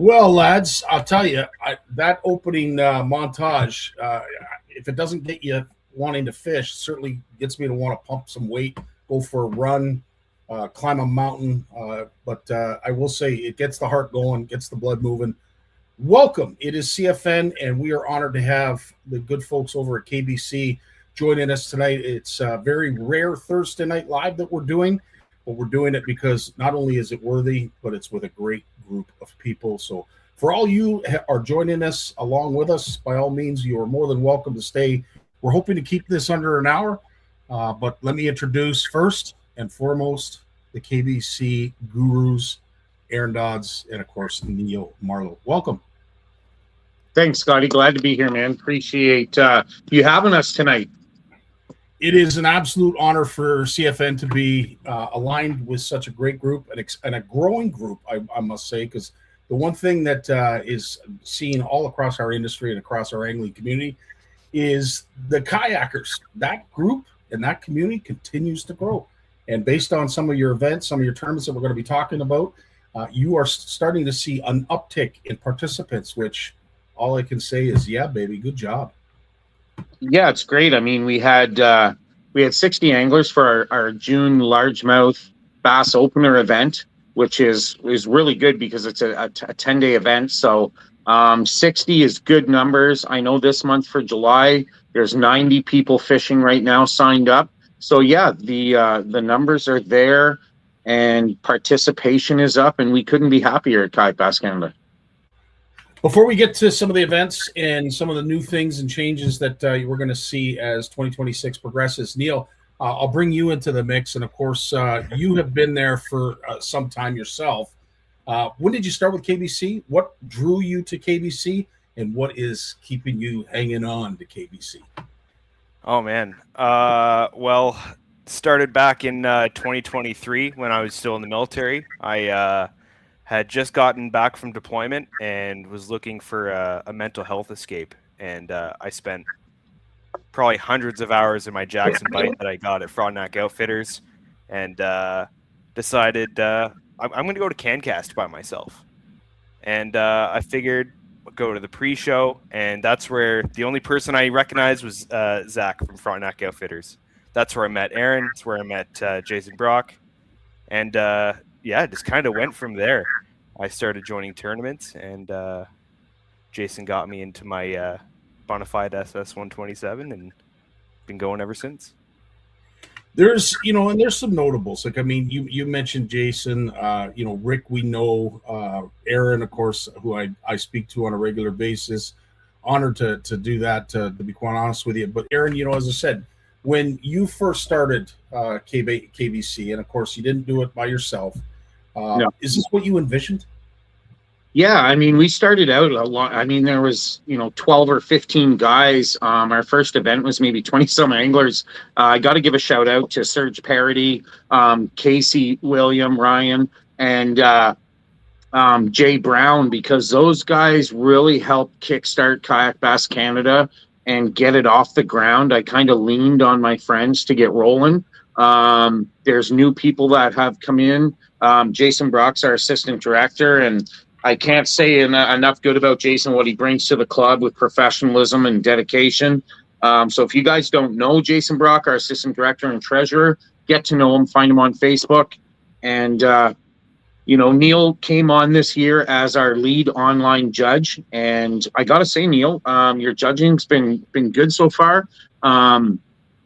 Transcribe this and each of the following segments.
Well, lads, I'll tell you, that opening montage, if it doesn't get you wanting to fish, certainly gets me to want to pump some weight, go for a run, climb a mountain. But I will say it gets the heart going, gets the blood moving. Welcome. It is CFN, and we are honored to have the good folks over at KBC joining us tonight. It's a very rare Thursday night live that we're doing, but we're doing it because not only is it worthy, but it's with a great group of people. So for all you are joining us along with us, by all means, you are more than welcome to stay. We're hoping to keep this under an hour, but let me introduce first and foremost the KBC gurus, Aaron Dodds, and of course, Neil Marlowe. Welcome. Thanks, Scotty. Glad to be here, man. Appreciate you having us tonight. It is an absolute honor for CFN to be aligned with such a great group and a growing group, I must say, because the one thing that is seen all across our industry and across our angling community is the kayakers. That group and that community continues to grow. And based on some of your events, some of your tournaments that we're going to be talking about, you are starting to see an uptick in participants, which all I can say is, yeah, baby, good job. Yeah, it's great. I mean, we had 60 anglers for our June largemouth bass opener event, which is really good because it's a 10-day event. So 60 is good numbers. I know this month for July, there's 90 people fishing right now signed up. So yeah, the numbers are there and participation is up, and we couldn't be happier at Kayak Bass Canada. Before we get to some of the events and some of the new things and changes that we're going to see as 2026 progresses, Neil, I'll bring you into the mix. And of course, you have been there for some time yourself. When did you start with KBC? What drew you to KBC? And what is keeping you hanging on to KBC? Oh, man. Well, started back in 2023 when I was still in the military. I had just gotten back from deployment and was looking for a mental health escape. And I spent probably hundreds of hours in my Jackson bite that I got at Frontenac Outfitters, and decided I'm going to go to CanCast by myself. And I figured I'd go to the pre-show, and that's where the only person I recognized was Zach from Frontenac Outfitters. That's where I met Aaron. That's where I met Jason Brock. And yeah, just kind of went from there. I started joining tournaments, and Jason got me into my Bonafide SS 127, and been going ever since. There's, and there's some notables. Like, I mean, you mentioned Jason, Rick, we know, Aaron, of course, who I speak to on a regular basis. Honored to do that, to be quite honest with you. But Aaron, as I said, when you first started KBC, and of course you didn't do it by yourself, No. Is this what you envisioned? Yeah, I mean, we started out a lot. I mean, there was, 12 or 15 guys. Our first event was maybe 20-some anglers. I got to give a shout out to Serge Parody, Casey, William, Ryan, and Jay Brown, because those guys really helped kickstart Kayak Bass Canada and get it off the ground. I kind of leaned on my friends to get rolling. There's new people that have come in. Jason Brock's our assistant director, and I can't say enough good about Jason, what he brings to the club with professionalism and dedication. So if you guys don't know Jason Brock, our assistant director and treasurer, get to know him, find him on Facebook. And, Neil came on this year as our lead online judge. And I got to say, Neil, your judging's been good so far.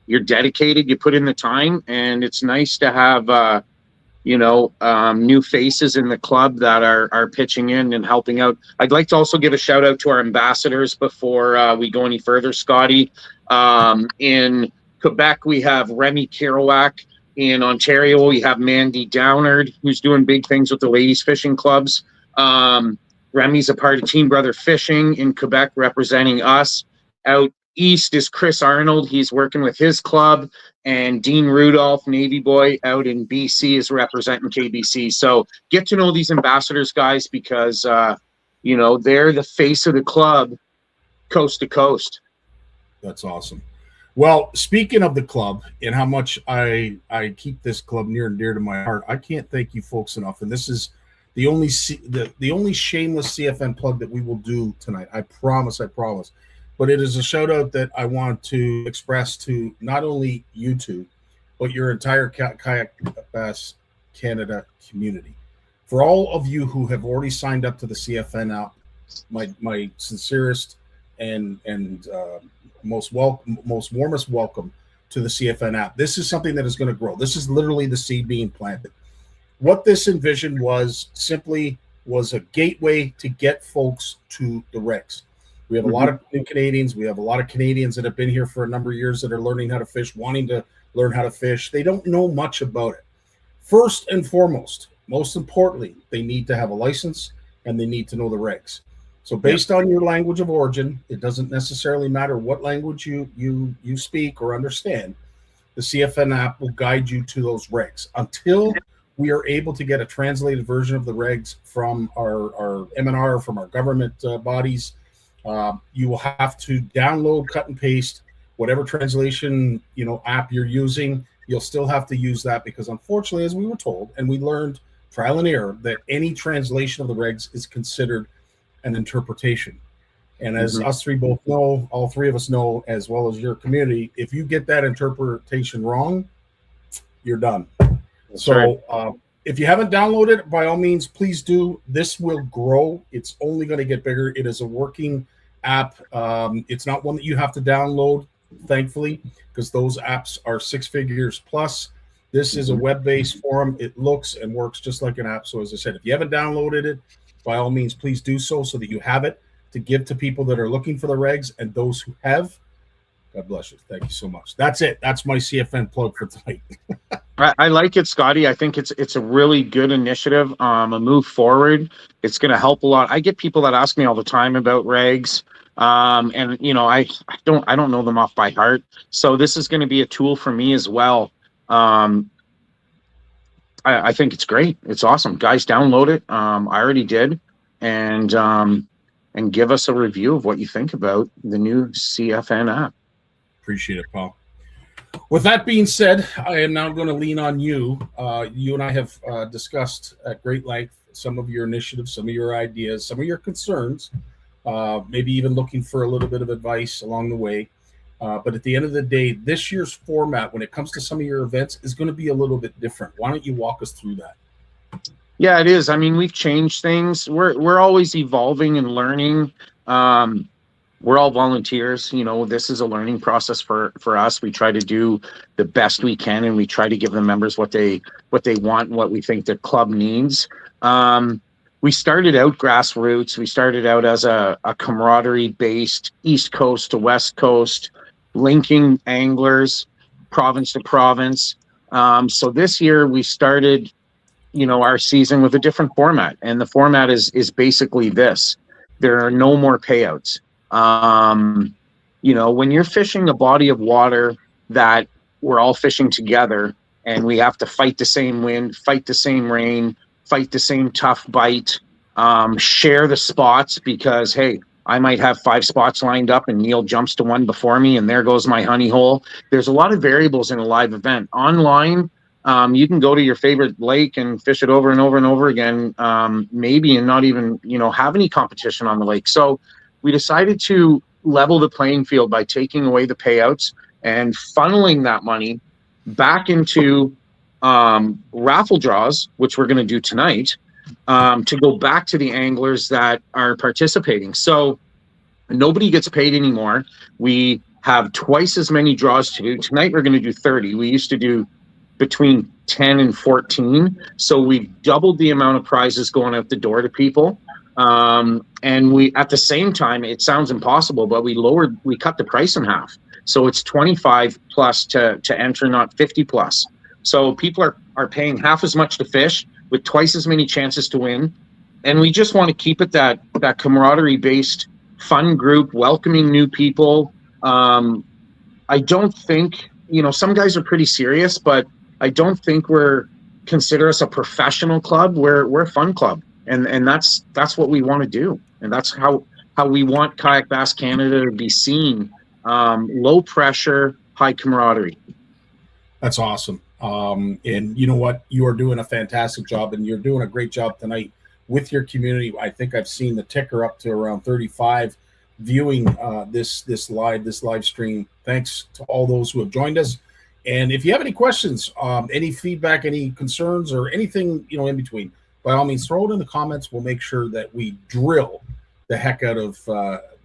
You're dedicated, you put in the time, and it's nice to have, new faces in the club that are pitching in and helping out. I'd like to also give a shout out to our ambassadors before we go any further, Scotty. In Quebec, we have Remy Kerouac. In Ontario, we have Mandy Downard, who's doing big things with the ladies fishing clubs. Remy's a part of Team Brother Fishing in Quebec, representing us. Out east is Chris Arnold. He's working with his club. And Dean Rudolph, Navy boy, out in BC, is representing KBC. So get to know these ambassadors, guys, because, they're the face of the club coast to coast. That's awesome. Well, speaking of the club and how much I keep this club near and dear to my heart, I can't thank you folks enough. And this is the only the only shameless CFN plug that we will do tonight. I promise. But it is a shout out that I want to express to not only you two, but your entire Kayak Bass Canada community. For all of you who have already signed up to the CFN app, my sincerest and most warmest welcome to the CFN app. This is something that is going to grow. This is literally the seed being planted. What this envisioned was a gateway to get folks to the regs. We have a lot of new Canadians. We have a lot of Canadians that have been here for a number of years that are learning how to fish, wanting to learn how to fish. They don't know much about it. First and foremost, most importantly, they need to have a license and they need to know the regs. So based on your language of origin, it doesn't necessarily matter what language you speak or understand. The CFN app will guide you to those regs. Until we are able to get a translated version of the regs from our M&R, from our government bodies, you will have to download, cut and paste whatever translation app you're using. You'll still have to use that because, unfortunately, as we were told and we learned trial and error, that any translation of the regs is considered an interpretation. And as us three both know, all three of us know, as well as your community, if you get that interpretation wrong, you're done. That's right. If you haven't downloaded, by all means, please do. This will grow. It's only going to get bigger. It is a working app. It's not one that you have to download, thankfully, because those apps are 6 figures plus. This is a web-based forum. It looks and works just like an app. So as I said, if you haven't downloaded it, by all means, please do so that you have it to give to people that are looking for the regs, and those who have, God bless you. Thank you so much. That's it. That's my CFN plug for tonight. I like it, Scotty. I think it's a really good initiative, a move forward. It's going to help a lot. I get people that ask me all the time about regs, and I don't know them off by heart. So this is going to be a tool for me as well. I think it's great. It's awesome, guys. Download it. I already did, and give us a review of what you think about the new CFN app. Appreciate it, Paul. With that being said, I am now going to lean on you. You and I have discussed at great length some of your initiatives, some of your ideas, some of your concerns, maybe even looking for a little bit of advice along the way. But at the end of the day, this year's format, when it comes to some of your events, is going to be a little bit different. Why don't you walk us through that? Yeah, it is. I mean, we've changed things. We're always evolving and learning. We're all volunteers. This is a learning process for us. We try to do the best we can, and we try to give the members what they want and what we think their club needs. We started out grassroots. We started out as a camaraderie-based East Coast to West Coast, linking anglers, province to province. So this year we started, our season with a different format, and the format is basically this: there are no more payouts. When you're fishing a body of water that we're all fishing together, and we have to fight the same wind, fight the same rain, fight the same tough bite, share the spots because, hey, I might have 5 spots lined up and Neil jumps to one before me and there goes my honey hole. There's a lot of variables in a live event. Online, you can go to your favorite lake and fish it over and over and over again, maybe, and not even, have any competition on the lake. So we decided to level the playing field by taking away the payouts and funneling that money back into raffle draws, which we're going to do tonight, to go back to the anglers that are participating. So nobody gets paid anymore. We have twice as many draws to do. Tonight we're going to do 30. We used to do between 10 and 14. So we've doubled the amount of prizes going out the door to people. And we, at the same time, it sounds impossible, but we cut the price in half. So it's 25 plus to enter, not 50 plus. So people are paying half as much to fish with twice as many chances to win. And we just want to keep it that camaraderie based fun group, welcoming new people. I don't think, some guys are pretty serious, but I don't think consider us a professional club. We're a fun club. And that's what we want to do. And that's how we want Kayak Bass Canada to be seen. Low pressure, high camaraderie. That's awesome. And you know what? You are doing a fantastic job, and you're doing a great job tonight with your community. I think I've seen the ticker up to around 35 viewing this live stream. Thanks to all those who have joined us. And if you have any questions, any feedback, any concerns, or anything in between, by all means, throw it in the comments. We'll make sure that we drill the heck out of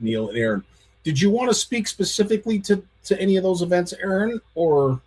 Neil and Aaron. Did you want to speak specifically to any of those events, Aaron, or?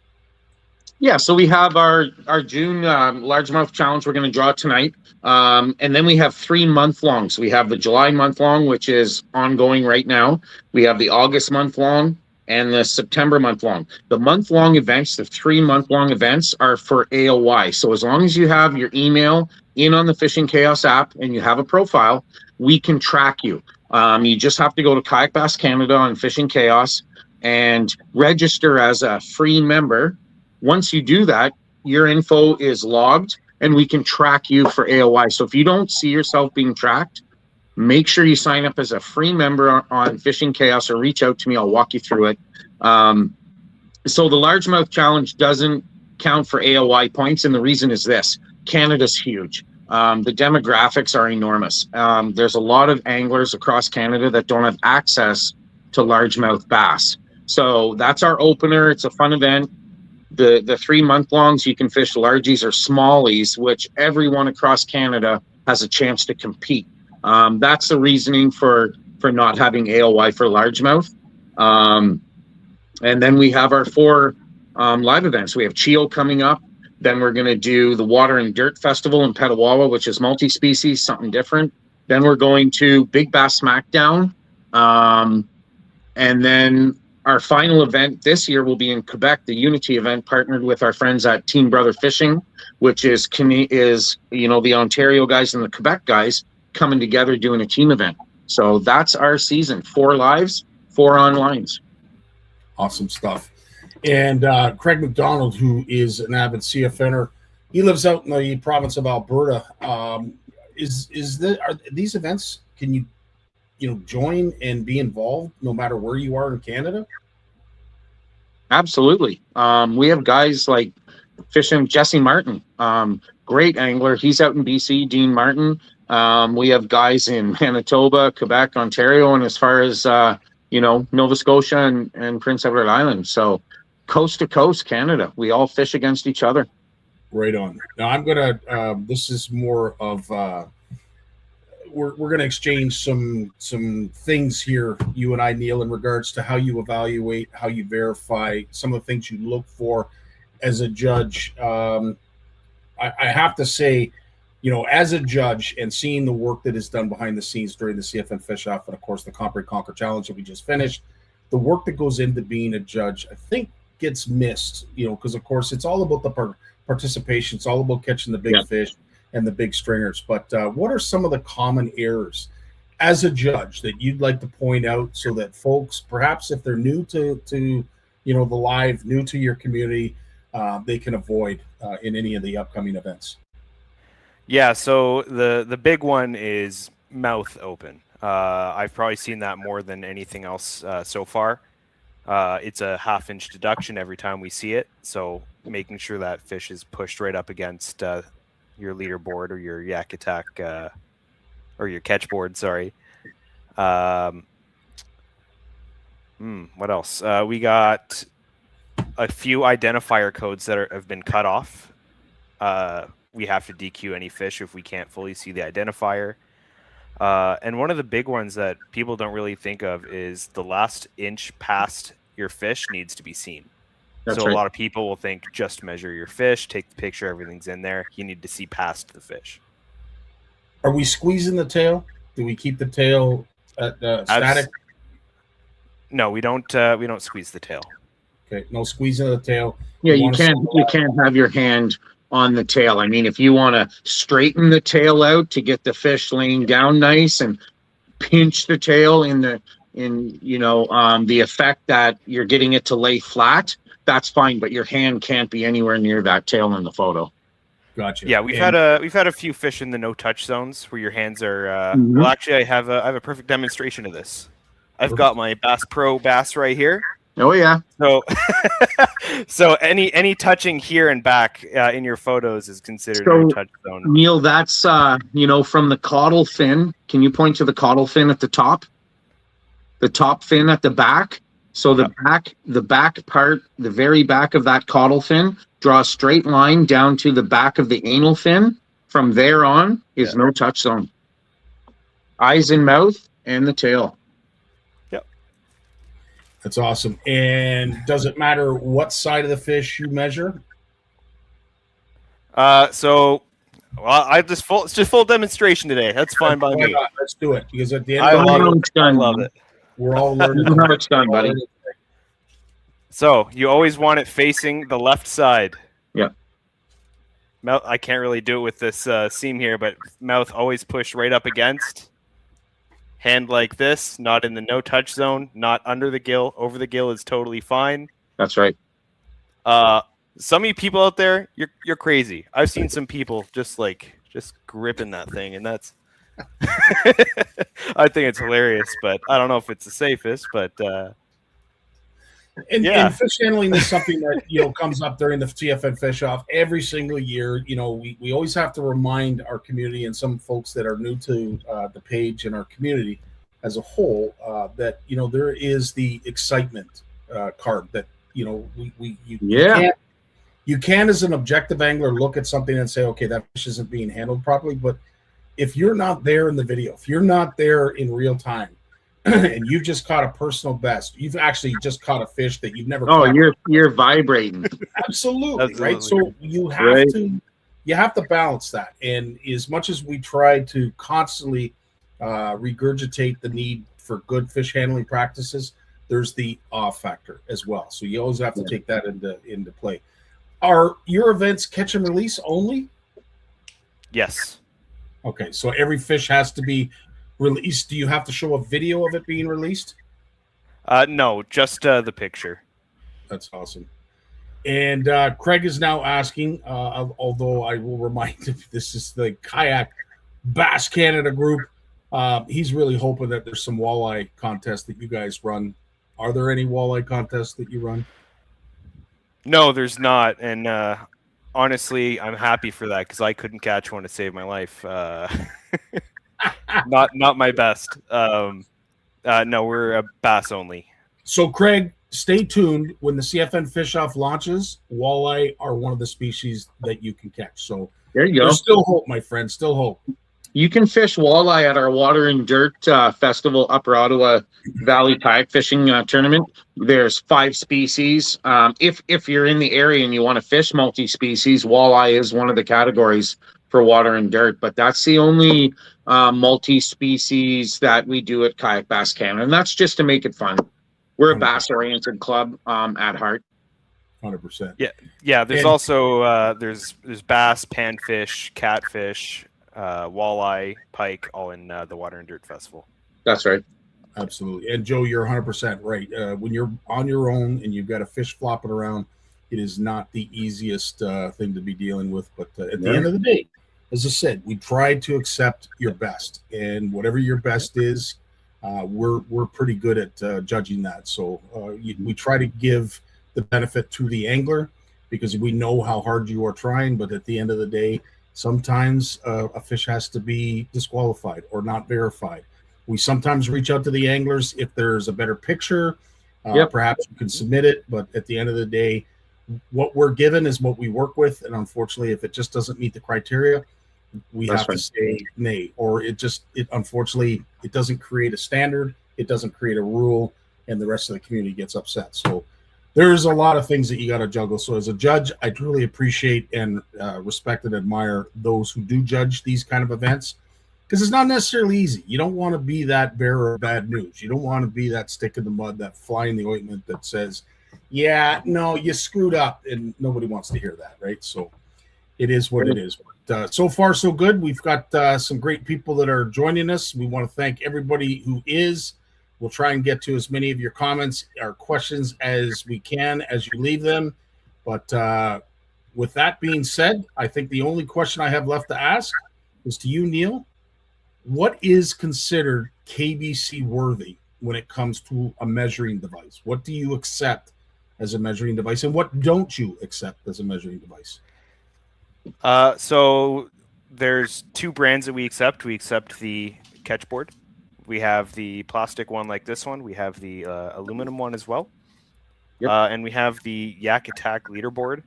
Yeah, so we have our June Largemouth Challenge we're going to draw tonight. And then we have 3 month-long. So we have the July month-long, which is ongoing right now. We have the August month-long and the September month-long. The month-long events, the 3 month-long events, are for AOY. So as long as you have your email in on the Fishing Chaos app and you have a profile, we can track you. You just have to go to Kayak Bass Canada on Fishing Chaos and register as a free member. Once you do that, your info is logged and we can track you for AOY. So if you don't see yourself being tracked, make sure you sign up as a free member on Fishing Chaos or reach out to me. I'll walk you through it. So the Largemouth Challenge doesn't count for AOY points, and the reason is this. Canada's huge. The demographics are enormous. There's a lot of anglers across Canada that don't have access to largemouth bass. So that's our opener. It's a fun event. The 3 month-longs, you can fish largies or smallies, which everyone across Canada has a chance to compete. That's the reasoning for not having AOY for largemouth. And then we have our 4 live events. We have Chio coming up. Then we're going to do the Water and Dirt Festival in Petawawa, which is multi-species, something different. Then we're going to Big Bass Smackdown. And then our final event this year will be in Quebec, the Unity event, partnered with our friends at Team Brother Fishing, which is the Ontario guys and the Quebec guys coming together doing a team event. So that's our season. 4 lives, 4 onlines. Awesome stuff. And Craig McDonald, who is an avid CFNer, he lives out in the province of Alberta. Are these events? Can you join and be involved no matter where you are in Canada? Absolutely. We have guys like fishing Jesse Martin, great angler. He's out in BC. Dean Martin. We have guys in Manitoba, Quebec, Ontario, and as far as Nova Scotia and Prince Edward Island. So coast to coast Canada, we all fish against each other. Right on. Now I'm gonna this is more of we're gonna exchange some things here, you and I, Neil, in regards to how you evaluate, how you verify, some of the things you look for as a judge. I have to say, as a judge and seeing the work that is done behind the scenes during the CFN Fish Off and of course the Conquer Conquer Challenge that we just finished, the work that goes into being a judge, I think gets missed, because of course it's all about the participation. It's all about catching the big fish and the big stringers. But what are some of the common errors as a judge that you'd like to point out so that folks, perhaps if they're new to the live, new to your community, they can avoid in any of the upcoming events? Yeah, so the big one is mouth open. I've probably seen that more than anything else so far. It's a 1/2 inch deduction every time we see it. So making sure that fish is pushed right up against your leaderboard or your yak attack or your catch board. Sorry. What else? We got a few identifier codes that have been cut off. We have to DQ any fish if we can't fully see the identifier. And one of the big ones that people don't really think of is the last inch past your fish needs to be seen. That's so right. A lot of people will think just measure your fish, take the picture, everything's in there. You need to see past the fish. Are we squeezing the tail? Do we keep the tail at static? No, we don't squeeze the tail. Okay, no squeezing of the tail. Yeah, you can't have your hand on the tail. I mean, if you want to straighten the tail out to get the fish laying down nice and pinch the tail in the effect that you're getting it to lay flat, that's fine, but your hand can't be anywhere near that tail in the photo. Gotcha. Yeah, we've had a few fish in the no touch zones where your hands are well, actually I have a perfect demonstration of this. I've got my Bass Pro bass right here. Oh yeah. So, so any touching here and back in your photos is considered no So touch zone. Neil, that's from the caudal fin. Can you point to the caudal fin at the top? The top fin at the back. So the back part, the very back of that caudal fin, draw a straight line down to the back of the anal fin. From there on is no touch zone. Eyes and mouth and the tail. Yep. That's awesome. And does it matter what side of the fish you measure? So, well, it's just full demonstration today. That's fine by me. Let's do it, because at the end I of the love day, it. I love it. we're all learning. You know how it's done, buddy. So you always want it facing the left side. Yeah. Mouth. I can't really do it with this seam here, but mouth always push right up against. Hand like this, not in the no touch zone, not under the gill. Over the gill is totally fine. That's right. Some of you people out there, you're crazy. I've seen some people just gripping that thing, and that's I think it's hilarious, but I don't know if it's the safest, but and fish handling is something that comes up during the CFN fish off every single year. We always have to remind our community and some folks that are new to the page and our community as a whole that there is the excitement card that you can as an objective angler look at something and say, okay, that fish isn't being handled properly. But if you're not there in the video, if you're not there in real time, and you've just caught a personal best, you've actually just caught a fish that you've never caught. You're vibrating. Absolutely, right? So you have to balance that. And as much as we try to constantly regurgitate the need for good fish handling practices, there's the awe factor as well. So you always have to take that into play. Are your events catch and release only? Yes. Okay, so every fish has to be released. Do you have to show a video of it being released? No, just the picture. That's awesome. And Craig is now asking, although I will remind him, this is the Kayak Bass Canada group. He's really hoping that there's some walleye contests that you guys run. Are there any walleye contests that you run? No, there's not. And honestly, I'm happy for that, because I couldn't catch one to save my life. Not my best. No, we're a bass only. So, Craig, stay tuned. When the CFN Fish Off launches, walleye are one of the species that you can catch. So there you go. There's still hope, my friend. Still hope. You can fish walleye at our Water and Dirt Festival, Upper Ottawa Valley Kayak Fishing Tournament. There's 5 species. If you're in the area and you want to fish multi-species, walleye is one of the categories for Water and Dirt. But that's the only multi-species that we do at Kayak Bass Canada, and that's just to make it fun. We're a 100%. Bass-oriented club at heart. 100%. Yeah. There's also there's bass, panfish, catfish, walleye, pike, all in the Water and Dirt Festival. That's right. Absolutely. And Joe, you're 100% right. When you're on your own and you've got a fish flopping around, it is not the easiest thing to be dealing with. But at the end of the day, as I said, we try to accept your best, and whatever your best is, we're pretty good at judging that. So we try to give the benefit to the angler, because we know how hard you are trying. But at the end of the day, sometimes a fish has to be disqualified or not verified. We sometimes reach out to the anglers if there's a better picture. Perhaps you can submit it, but at the end of the day, what we're given is what we work with. And unfortunately, if it just doesn't meet the criteria, we have to say nay. Or unfortunately, it doesn't create a standard, it doesn't create a rule, and the rest of the community gets upset. So there's a lot of things that you got to juggle. So as a judge, I truly appreciate and respect and admire those who do judge these kind of events, because it's not necessarily easy. You don't want to be that bearer of bad news. You don't want to be that stick in the mud, that fly in the ointment that says, yeah, no, you screwed up, and nobody wants to hear that, right? So it is what it is. But so far, so good. We've got some great people that are joining us. We want to thank everybody who is. We'll try and get to as many of your comments or questions as we can as you leave them. But with that being said, I think the only question I have left to ask is to you, Neil. What is considered KBC worthy when it comes to a measuring device? What do you accept as a measuring device, and what don't you accept as a measuring device? So there's two brands that we accept. We accept the catchboard. We have the plastic one like this one. We have the aluminum one as well. Yep. And we have the Yak Attack leaderboard.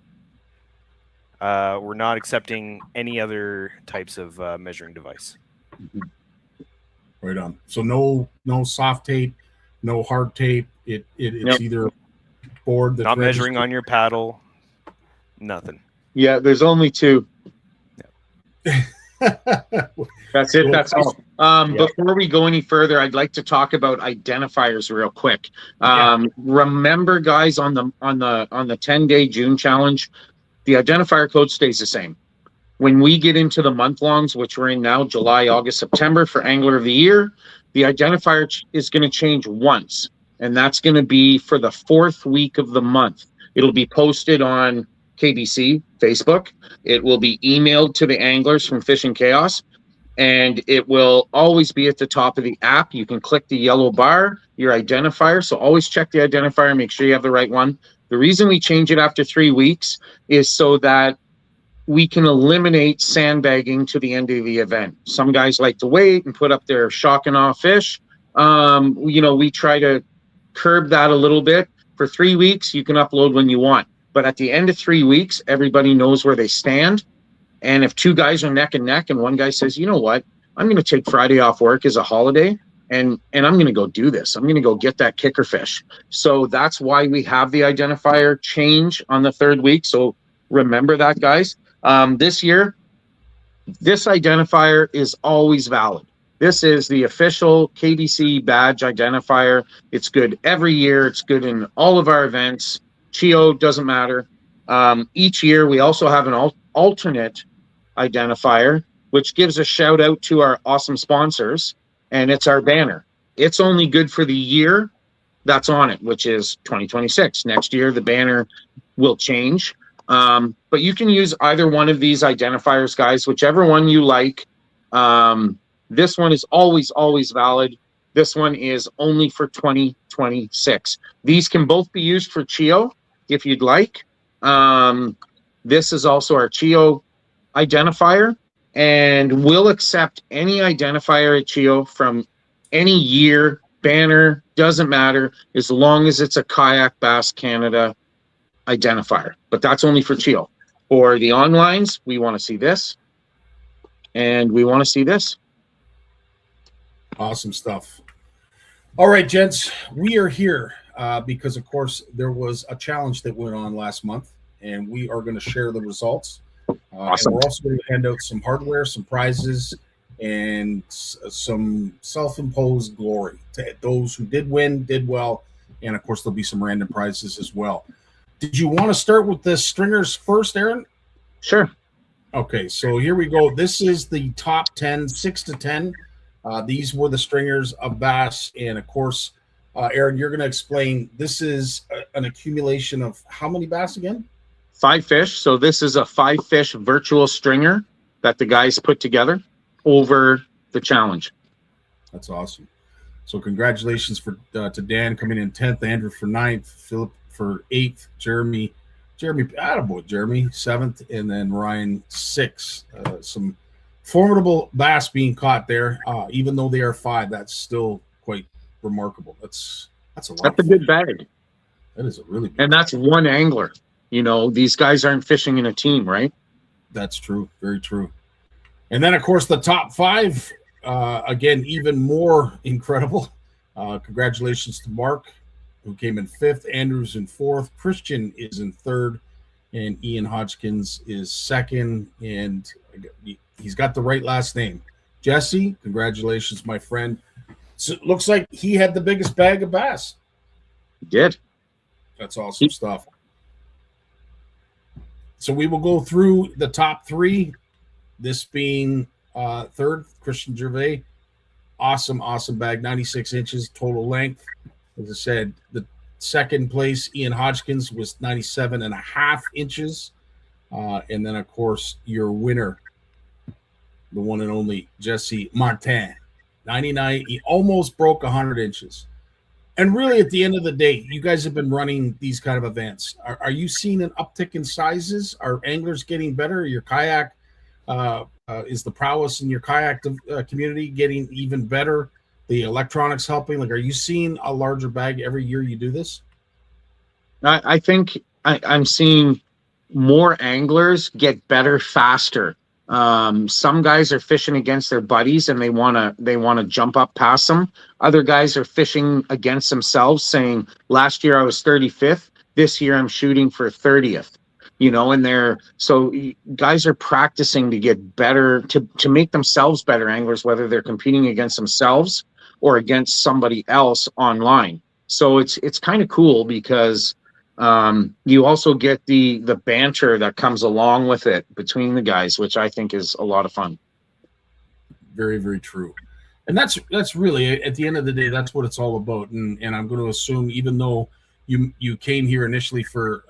We're not accepting any other types of measuring device. Right on. So no soft tape, no hard tape. It's Yep. either board that's Not measuring registered. on your paddle. Nothing. Yeah, there's only two. That's it. Well, That's all. Before we go any further, I'd like to talk about identifiers real quick. Remember, guys, on the 10-day June challenge, the identifier code stays the same. When we get into the month longs, which we're in now, July, August, September for Angler of the Year, the identifier is going to change once, and that's going to be for the 4th week of the month. It'll be posted on KBC Facebook. It will be emailed to the anglers from Fishing Chaos, and it will always be at the top of the app. You can click the yellow bar, your identifier. So always check the identifier, make sure you have the right one. The reason we change it after 3 weeks is so that we can eliminate sandbagging to the end of the event. Some guys like to wait and put up their shock and awe fish. We try to curb that a little bit. For 3 weeks, you can upload when you want. But at the end of 3 weeks, everybody knows where they stand. And if two guys are neck and neck and one guy says, you know what, I'm going to take Friday off work as a holiday and I'm going to go do this. I'm going to go get that kicker fish. So that's why we have the identifier change on the 3rd week. So remember that, guys. This year, this identifier is always valid. This is the official KBC badge identifier. It's good every year. It's good in all of our events. CHIO doesn't matter. Each year, we also have an alternate identifier, which gives a shout out to our awesome sponsors, and it's our banner. It's only good for the year that's on it, which is 2026. Next year, the banner will change. But you can use either one of these identifiers, guys, whichever one you like. This one is always, always valid. This one is only for 2026. These can both be used for CHIO if you'd like. This is also our CHIO identifier, and we'll accept any identifier at CHIO from any year, banner, doesn't matter, as long as it's a Kayak Bass Canada identifier. But that's only for CHIO. For the onlines, we want to see this, and we want to see this. Awesome stuff. All right, gents, we are here because, of course, there was a challenge that went on last month, and we are going to share the results. Awesome. And we're also going to hand out some hardware, some prizes, and some self-imposed glory to those who did win, did well, and, of course, there'll be some random prizes as well. Did you want to start with the stringers first, Aaron? Sure. Okay, so here we go. This is the top 10, 6 to 10. These were the stringers of bass, and of course, Aaron, you're going to explain. This is an accumulation of how many bass again? 5 fish. So this is a 5-fish virtual stringer that the guys put together over the challenge. That's awesome. So congratulations to Dan coming in 10th, Andrew for 9th, Philip for 8th, Jeremy, attaboy, Jeremy 7th, and then Ryan 6th. Some formidable bass being caught there. Even though they are 5, that's still quite remarkable. That's a lot. That's a good bag. That is a really big and that's bag. One angler. You know, these guys aren't fishing in a team, right? That's true. Very true. And then, of course, the top 5, again, even more incredible. Congratulations to Mark, who came in 5th. Andrew's in 4th. Christian is in 3rd. And Ian Hodgkins is 2nd. And he's got the right last name. Jesse, congratulations, my friend. So it looks like he had the biggest bag of bass. He did. That's awesome stuff. So we will go through the top 3. This being 3rd, Christian Gervais. Awesome bag, 96 inches total length. As I said, the 2nd place, Ian Hodgkins, was 97.5 inches. And then, of course, your winner, the one and only Jesse Martin, 99. He almost broke 100 inches. And really, at the end of the day, you guys have been running these kind of events. Are you seeing an uptick in sizes? Are anglers getting better? Your kayak is the prowess in your kayak community getting even better? The electronics helping. Like, are you seeing a larger bag every year you do this? I think I'm seeing more anglers get better faster. Some guys are fishing against their buddies and they wanna jump up past them. Other guys are fishing against themselves, saying, last year I was 35th, this year I'm shooting for 30th. You know, and guys are practicing to get better, to make themselves better anglers, whether they're competing against themselves or against somebody else online. So it's kind of cool because you also get the banter that comes along with it between the guys, which I think is a lot of fun. Very, very true. And that's really, at the end of the day, that's what it's all about. And I'm going to assume, even though you came here initially for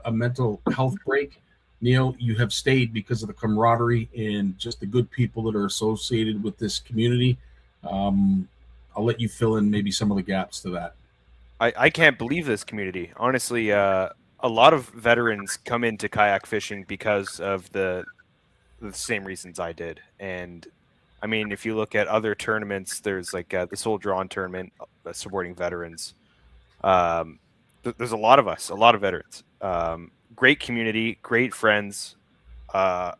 a mental health break, Neil, you have stayed because of the camaraderie and just the good people that are associated with this community. I'll let you fill in maybe some of the gaps to that. I can't believe this community. Honestly, a lot of veterans come into kayak fishing because of the same reasons I did. And I mean, if you look at other tournaments, there's like the Soldier On tournament supporting veterans. There's a lot of us, a lot of veterans. Great community, great friends. I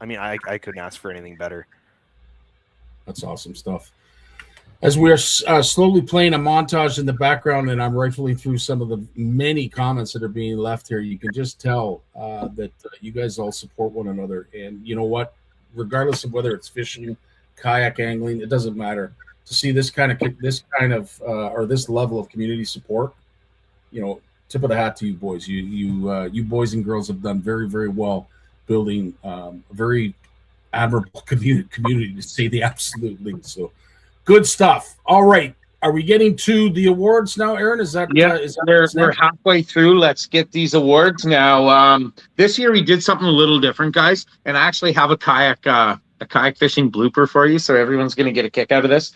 mean, I couldn't ask for anything better. That's awesome stuff. As we are slowly playing a montage in the background, and I'm rifling through some of the many comments that are being left here, you can just tell that you guys all support one another. And you know what? Regardless of whether it's fishing, kayak angling, it doesn't matter. To see this kind of or this level of community support, you know, tip of the hat to you boys. You boys and girls have done very, very well building a very admirable community, to say the absolute least. So. Good stuff. All right. Are we getting to the awards now, Aaron? Is that we're halfway through. Let's get these awards now. This year we did something a little different, guys, and I actually have a kayak fishing blooper for you, so everyone's going to get a kick out of this.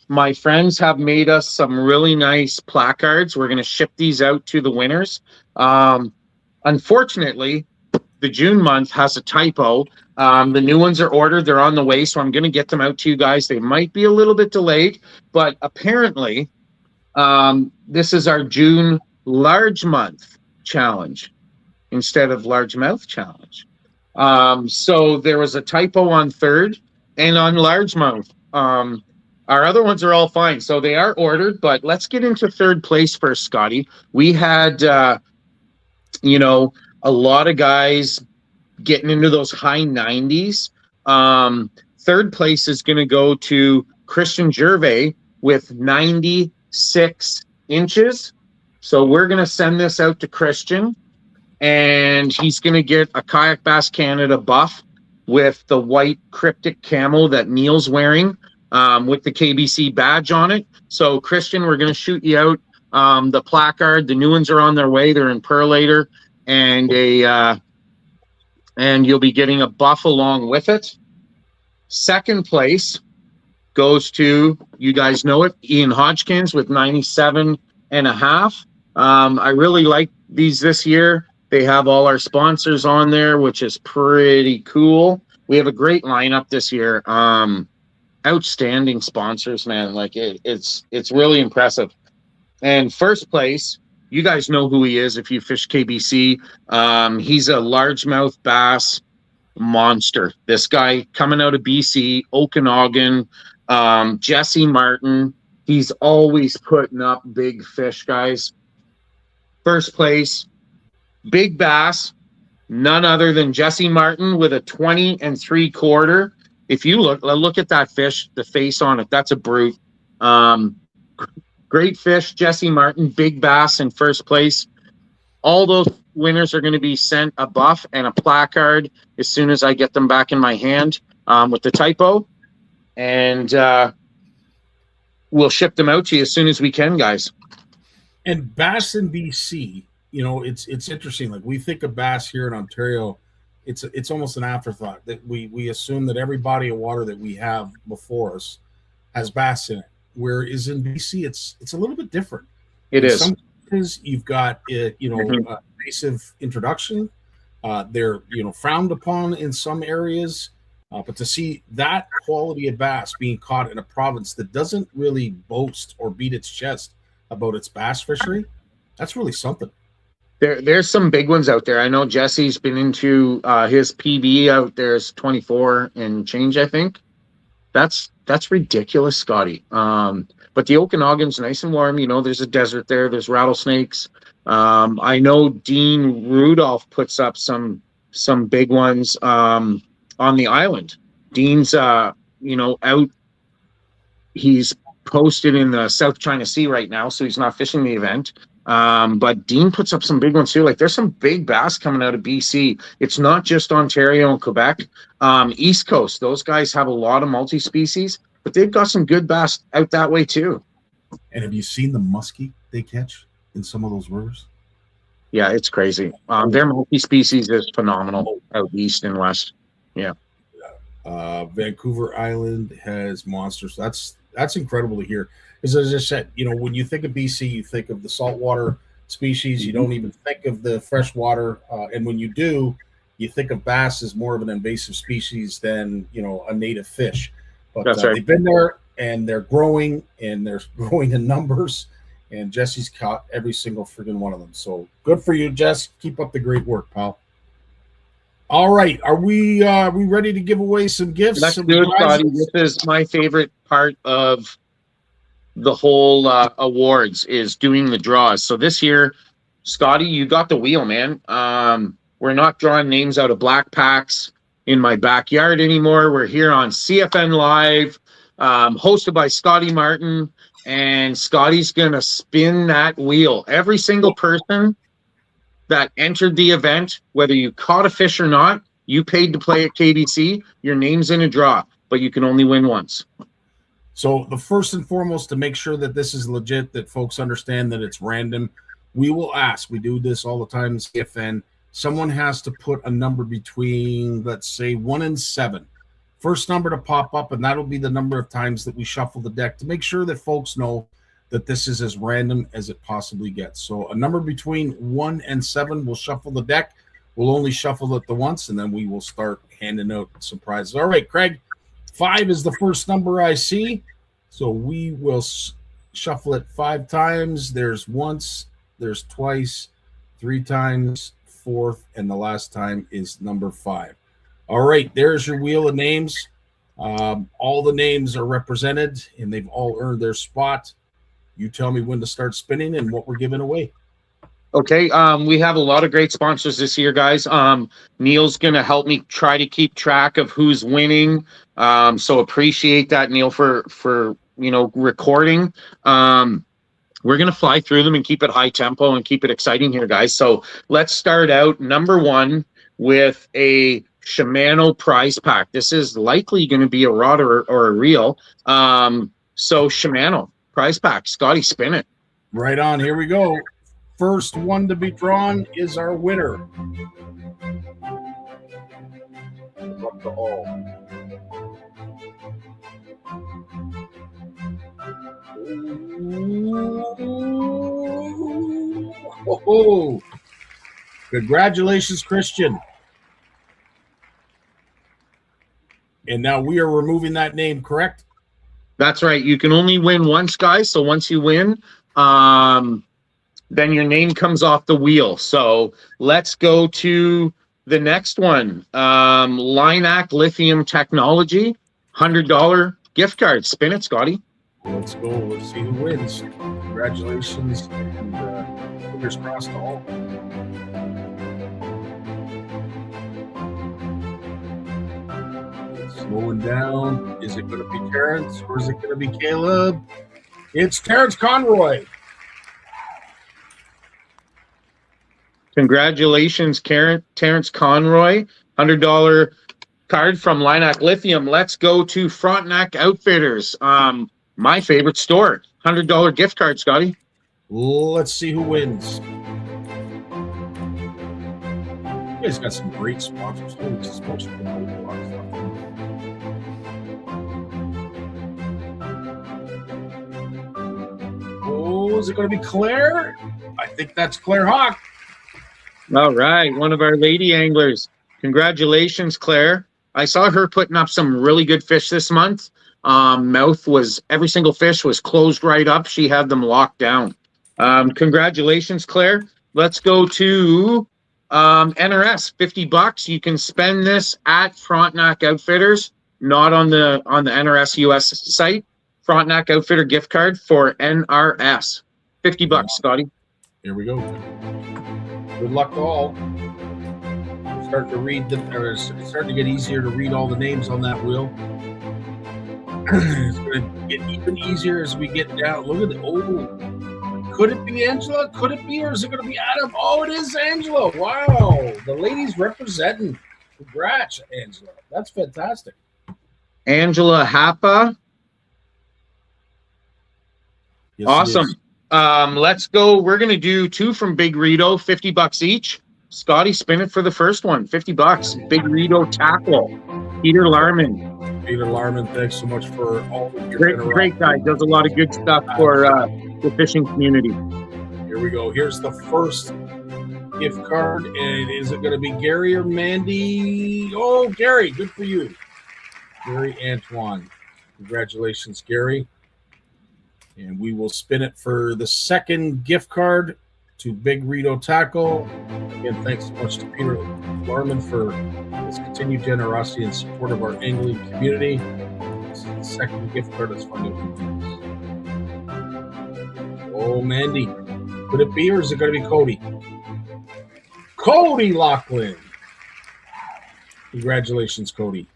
My friends have made us some really nice placards. We're going to ship these out to the winners. Unfortunately, the June month has a typo. The new ones are ordered. They're on the way, so I'm going to get them out to you guys. They might be a little bit delayed, but apparently this is our June Largemouth challenge instead of Largemouth challenge. So there was a typo on third and on Largemouth. Our other ones are all fine, so they are ordered, but let's get into third place first, Scotty. We had, a lot of guys getting into those high 90s. Third place is going to go to Christian Gervais with 96 inches. So we're going to send this out to Christian, and he's going to get a Kayak Bass Canada buff with the white cryptic camo that Neil's wearing, with the KBC badge on it. So Christian, we're going to shoot you out the placard. The new ones are on their way. They're in perlator, and and you'll be getting a buff along with it. Second place goes to, you guys know it, Ian Hodgkins with 97 and a half. I really like these this year. They have all our sponsors on there, which is pretty cool. We have a great lineup this year. Outstanding sponsors, man. Like it's really impressive. And first place, you guys know who he is if you fish KBC. He's a largemouth bass monster. This guy coming out of BC, Okanagan, Jesse Martin. He's always putting up big fish, guys. First place, big bass, none other than Jesse Martin with a 20 3/4. If you look at that fish, the face on it, that's a brute. Great fish, Jesse Martin, big bass in first place. All those winners are going to be sent a buff and a placard as soon as I get them back in my hand with the typo. And we'll ship them out to you as soon as we can, guys. And bass in BC, it's interesting. Like, we think of bass here in Ontario, it's almost an afterthought that we assume that every body of water that we have before us has bass in it. whereas in BC, it's a little bit different. It In is. some cases, you've got Mhm. invasive introduction. They're frowned upon in some areas, but to see that quality of bass being caught in a province that doesn't really boast or beat its chest about its bass fishery, that's really something. There's some big ones out there. I know Jesse's been into his PB out there's 24 and change, I think. That's ridiculous, Scotty. But the Okanagan's nice and warm. There's a desert there. There's rattlesnakes. I know Dean Rudolph puts up some big ones on the island. Dean's out. He's posted in the South China Sea right now, so he's not fishing the event. But Dean puts up some big ones too. Like there's some big bass coming out of BC. It's not just Ontario and Quebec. East Coast, those guys have a lot of multi-species, but they've got some good bass out that way too. And have you seen the muskie they catch in some of those rivers? Yeah, it's crazy. Their multi-species is phenomenal out east and west. Yeah. Vancouver Island has monsters. That's incredible to hear. Because as I said, when you think of BC, you think of the saltwater species. You don't even think of the freshwater. And when you do, you think of bass as more of an invasive species than a native fish. But That's right. They've been there, and they're growing, and they're growing in numbers. And Jesse's caught every single friggin' one of them. So good for you, Jess. Keep up the great work, pal. All right, are we ready to give away some gifts? Let's some do it, prizes? Scotty. This is my favorite part of the whole awards is doing the draws. So this year, Scotty, you got the wheel, man. We're not drawing names out of black packs in my backyard anymore. We're here on CFN Live, hosted by Scotty Martin, and Scotty's gonna spin that wheel. Every single person that entered the event, whether you caught a fish or not, you paid to play at KBC, your name's in a draw, but you can only win once. So the first and foremost, to make sure that this is legit, that folks understand that it's random, we will ask, we do this all the time in CFN, someone has to put a number between, let's say, 1 and 7. First number to pop up, and that'll be the number of times that we shuffle the deck to make sure that folks know that this is as random as it possibly gets. So a number between 1 and 7 will shuffle the deck. We'll only shuffle it the once, and then we will start handing out surprises. All right, Craig, 5 is the first number I see. So we will shuffle it 5 times. There's once, there's twice, 3 times, 4th, and the last time is number 5. All right, there's your wheel of names. All the names are represented, and they've all earned their spot. You tell me when to start spinning and what we're giving away. Okay, we have a lot of great sponsors this year, guys. Neil's going to help me try to keep track of who's winning. So appreciate that, Neil, for recording. We're going to fly through them and keep it high tempo and keep it exciting here, guys. So let's start out number 1 with a Shimano prize pack. This is likely going to be a rod or a reel. So Shimano prize pack. Scotty, spin it. Right on. Here we go. First one to be drawn is our winner. Good luck to all. Oh, congratulations, Christian. And now we are removing that name, correct? That's right. You can only win once, guys. So once you win, then your name comes off the wheel. So let's go to the next one. Line-Act Lithium Technology, $100 gift card. Spin it, Scotty. Let's go. Let's see who wins. Congratulations, and fingers crossed to all. Slowing down. Is it going to be Terrence or is it going to be Caleb? It's Terrence Conroy. Congratulations, Terrence Conroy. $100 card from Line-Act Lithium. Let's go to Frontenac Outfitters. My favorite store. $100 gift card, Scotty. Let's see who wins. You guys got some great sponsors. Holy smokes, we're gonna do a lot of stuff. Oh, is it going to be Claire? I think that's Claire Hawk. All right, one of our lady anglers. Congratulations, Claire. I saw her putting up some really good fish this month. Every single fish was closed right up. She had them locked down. Congratulations, Claire. Let's go to NRS, $50. You can spend this at Frontenac Outfitters, not on the NRS US site. Frontenac Outfitter gift card for NRS. $50, Scotty. Here we go. Good luck to all. Starting to read it's starting to get easier to read all the names on that wheel. It's going to get even easier as we get down. Look at the could it be Angela? Could it be, or is it going to be Adam? Oh, it is Angela. Wow, the ladies representing. Congrats, Angela. That's fantastic. Angela Hapa. Yes, awesome. Let's go. We're going to do 2 from Big Rito, $50 each. Scotty, spin it for the first one, $50. Big Rito tackle. Peter Larman. Peter Larman, thanks so much for all of your great guy. Does a lot of good stuff for the fishing community. Here we go. Here's the first gift card. And is it going to be Gary or Mandy? Oh, Gary, good for you. Gary Antoine. Congratulations, Gary. And we will spin it for the second gift card to Big Rito Tackle. Again, thanks so much to Peter Larman for his continued generosity and support of our angling community. This is the second gift card. Let's find out who it is. Oh, Mandy. Could it be, or is it going to be Cody? Cody Lachlan. Congratulations, Cody.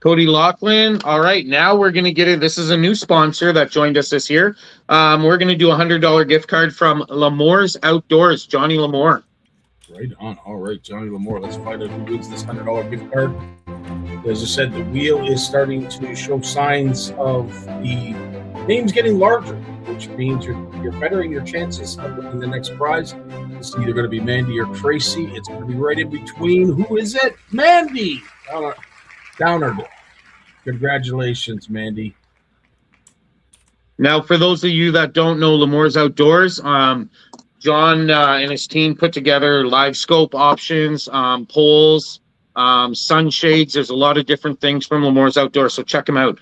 Cody Lachlan. All right, now we're going to get it. This is a new sponsor that joined us this year. We're going to do a $100 gift card from Lamore's Outdoors, Johnny Lamore. Right on. All right, Johnny Lamore. Let's find out who wins this $100 gift card. As I said, the wheel is starting to show signs of the names getting larger, which means you're bettering your chances of winning the next prize. It's either going to be Mandy or Tracy. It's going to be right in between. Who is it? Mandy! Downer. Congratulations, Mandy. Now, for those of you that don't know Lamore's Outdoors, John and his team put together live scope options, poles, sunshades. There's a lot of different things from Lamore's Outdoors, so check them out.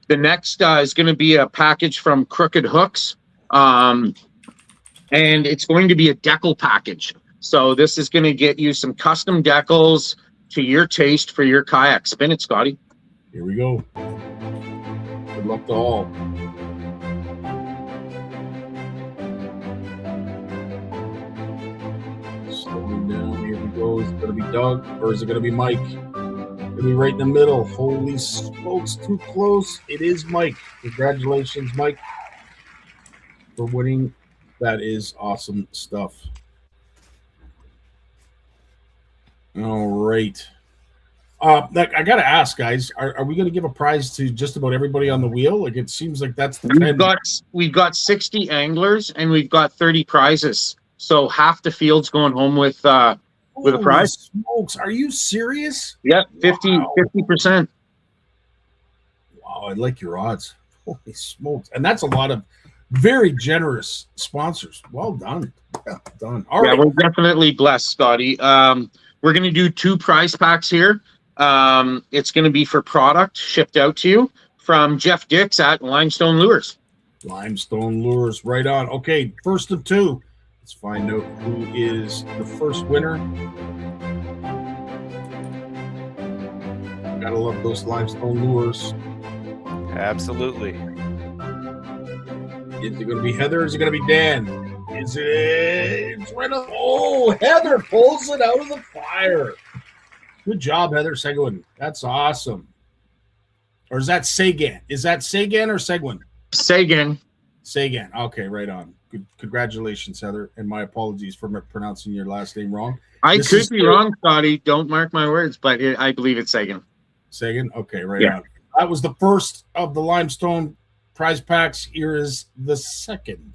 The next is going to be a package from Crooked Hooks, and it's going to be a decal package. So this is going to get you some custom decals to your taste for your kayak. Spin it, Scotty. Here we go. Good luck to all. Slowing down. Here we go. Is it going to be Doug or is it going to be Mike? Going to be right in the middle. Holy smokes, too close. It is Mike. Congratulations, Mike, for winning. That is awesome stuff. All right. I got to ask, guys, are we going to give a prize to just about everybody on the wheel? Like, it seems like that's the we've got 60 anglers and we've got 30 prizes. So half the field's going home with a prize. Smokes. Are you serious? Yeah, 50%. Wow, I like your odds. Holy smokes. And that's a lot of very generous sponsors. Well done. Well done. All right. We're definitely blessed, Scotty. We're going to do 2 prize packs here. It's going to be for product shipped out to you from Jeff Dix at Limestone Lures. Limestone Lures, right on. Okay, first of 2. Let's find out who is the first winner. Gotta love those Limestone Lures. Absolutely. Is it going to be Heather or is it going to be Dan? Is it? It's right up. Oh, Heather pulls it out of the fire. Good job, Heather Seguin. That's awesome. Or is that Sagan? Is that Sagan or Seguin? Sagan. Sagan. Okay, right on. Good. Congratulations, Heather. And my apologies for pronouncing your last name wrong. I could be wrong, Scotty. Don't mark my words, but I believe it's Sagan. Sagan? Okay, right on. That was the first of the Limestone prize packs. Here is the second.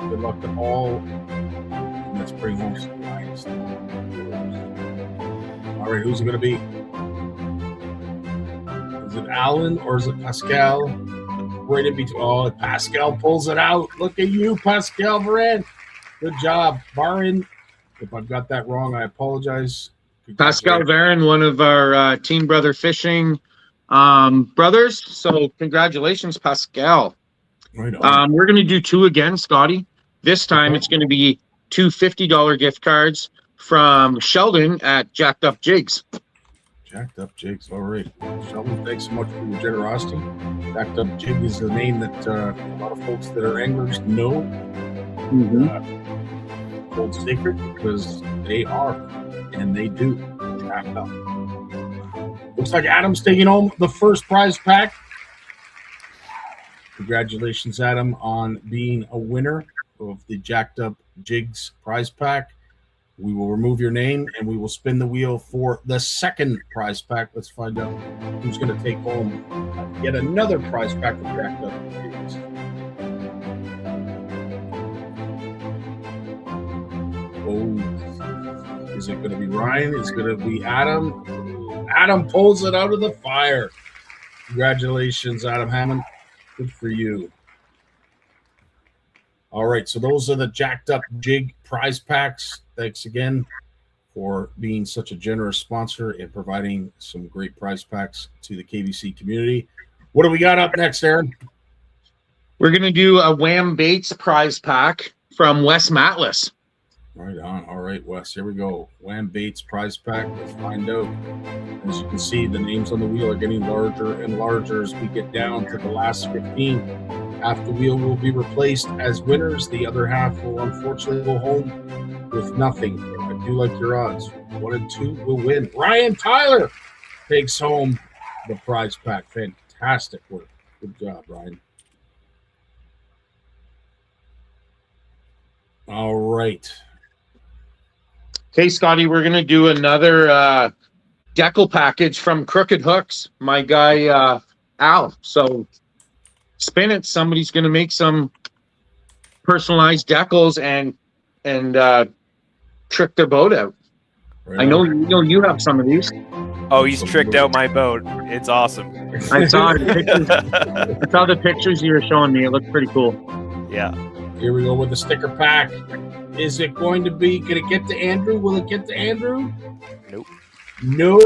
Good luck to all. And let's bring home some Limestone. All right, who's it going to be? Is it Alan or is it Pascal? right in between. Oh, Pascal pulls it out. Look at you, Pascal Varan. Good job, Barin. If I've got that wrong, I apologize. Pascal Varan, one of our Team Brother Fishing brothers. So congratulations, Pascal. Right on. We're going to do 2 again, Scotty. This time it's going to be 2 $50 gift cards from Sheldon at Jacked Up Jigs. Jacked Up Jigs. All right. Sheldon, thanks so much for your generosity. Jacked Up Jig is the name that a lot of folks that are anglers know. Hold sacred because they are, and they do. Jacked Up. Looks like Adam's taking home the first prize pack. Congratulations, Adam, on being a winner of the Jacked Up Jigs prize pack. We will remove your name and we will spin the wheel for the second prize pack. Let's find out who's going to take home yet another prize pack of Jacked Up Jigs. Oh, is it going to be Ryan? Is it going to be Adam? Adam pulls it out of the fire. Congratulations, Adam Hammond. Good for you. All right, so those are the Jacked Up Jig prize packs. Thanks again for being such a generous sponsor and providing some great prize packs to the KBC community. What do we got up next, Aaron? We're going to do a Wham Baits prize pack from Wes Matlis. Right on. All right, Wes, here we go. Wham Baits prize pack. Let's find out. As you can see, the names on the wheel are getting larger and larger as we get down to the last 15. Half the wheel will be replaced as winners. The other half will unfortunately go home with nothing. I do like your odds. 1 and 2 will win. Ryan Tyler takes home the prize pack. Fantastic work. Good job, Ryan. All right. Okay, Scotty, we're going to do another decal package from Crooked Hooks, my guy Al. So spin it. Somebody's going to make some personalized decals and trick their boat out. Right, I know you have some of these. Oh, he's tricked out my boat. It's awesome. I saw the pictures you were showing me. It looked pretty cool. Yeah. Here we go with the sticker pack. Is it going to get to Andrew? Will it get to Andrew? Nope. No.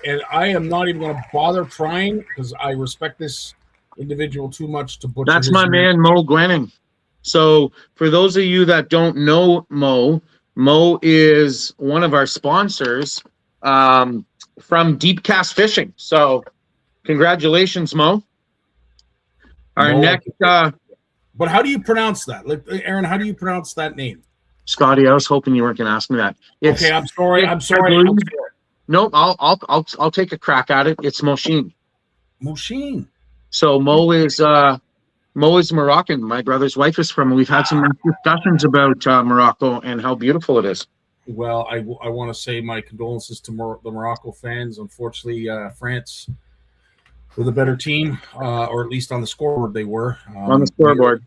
And I am not even going to bother trying because I respect this individual too much to butcher. That's my man, Mo Gwenning. So for those of you that don't know Mo is one of our sponsors from Deep Cast Fishing. So congratulations, Mo. Our next... but how do you pronounce that? Like, Aaron, how do you pronounce that name? Scotty, I was hoping you weren't going to ask me that. Okay, I'm sorry. Nope, I'll take a crack at it. It's Moshin. Moshin. So Mo is Moroccan. My brother's wife is from. We've had some discussions about Morocco and how beautiful it is. Well, I want to say my condolences to the Morocco fans. Unfortunately, France were the better team, or at least on the scoreboard they were. On the scoreboard.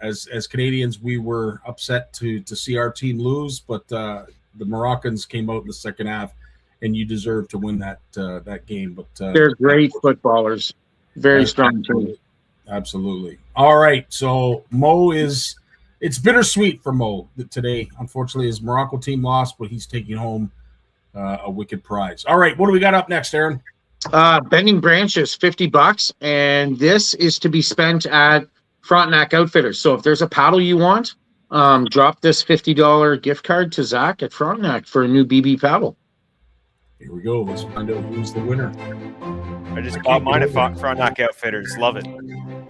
As Canadians, we were upset to see our team lose, but the Moroccans came out in the second half, and you deserve to win that game. But they're great footballers, very strong team. Absolutely. All right, so Mo it's bittersweet for Mo today. Unfortunately, his Morocco team lost, but he's taking home a wicked prize. All right, what do we got up next, Aaron? Bending Branches, $50, and this is to be spent at Frontenac Outfitters. So if there's a paddle you want, drop this $50 gift card to Zach at Frontenac for a new BB paddle. Here we go. Let's find out who's the winner. I just bought mine at Frontenac Outfitters. Love it.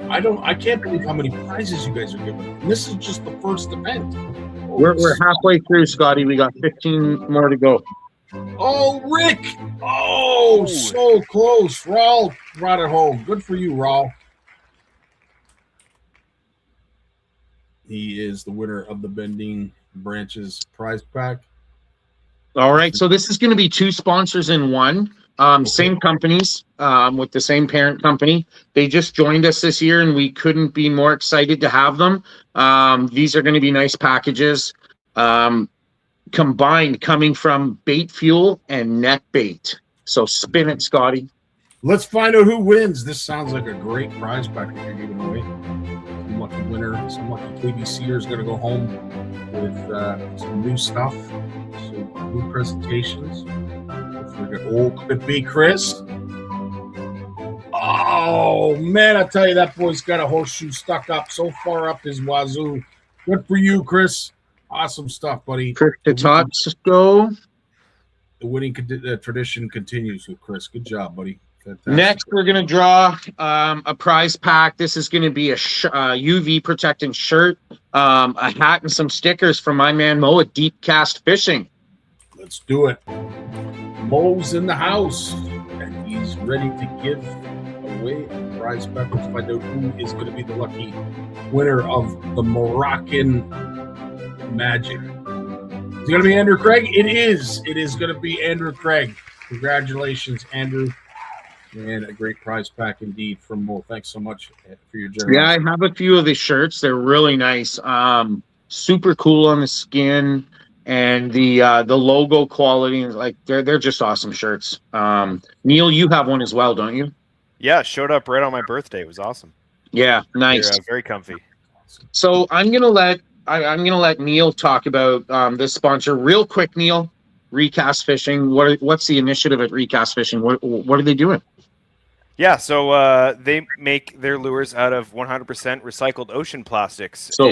I can't believe how many prizes you guys are giving. And this is just the first event. We're halfway through, Scotty. We got 15 more to go. Oh, Rick! Oh, so close. Raul brought it home. Good for you, Raul. He is the winner of the Bending Branches prize pack. All right, so this is going to be 2 sponsors in one. Same companies with the same parent company. They just joined us this year, and we couldn't be more excited to have them. These are going to be nice packages. Combined, coming from Bait Fuel and Net Bait. So spin it, Scotty. Let's find out who wins. This sounds like a great prize pack that you're giving away. Some lucky winner, some lucky KBCer is going to go home with some new stuff, some new presentations. Could it be Chris? Oh, man, I tell you, that boy's got a horseshoe stuck up so far up his wazoo. Good for you, Chris. Awesome stuff, buddy. Chris Tatotsko. The winning tradition continues with Chris. Good job, buddy. Fantastic. Next, we're going to draw a prize pack. This is going to be a UV protecting shirt, a hat, and some stickers from my man Mo at Deep Cast Fishing. Let's do it. Mo's in the house, and he's ready to give away a prize pack. Let's find out who is going to be the lucky winner of the Moroccan Magic. Is it going to be Andrew Craig? It is. It is going to be Andrew Craig. Congratulations, Andrew. And a great prize pack indeed from Mo. Thanks so much for your generosity. Yeah, I have a few of the shirts. They're really nice. Super cool on the skin, and the logo quality. Like they're just awesome shirts. Neil, you have one as well, don't you? Yeah, showed up right on my birthday. It was awesome. Yeah, nice. They're, very comfy. So I'm gonna let Neil talk about this sponsor real quick. Neil, Recast Fishing. What's the initiative at Recast Fishing? What are they doing? Yeah, so they make their lures out of 100% recycled ocean plastics. So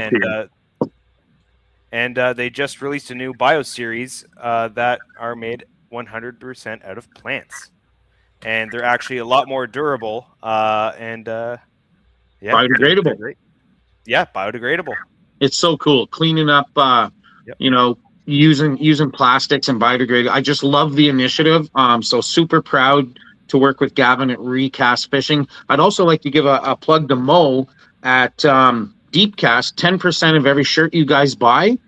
and they just released a new bio series that are made 100% out of plants. And they're actually a lot more durable yeah, biodegradable. Great. Yeah, biodegradable. It's so cool. Cleaning up, using plastics and biodegradable. I just love the initiative. So super proud to work with Gavin at Recast Fishing. I'd also like to give a plug to Mo at Deepcast. 10% of every shirt you guys buy,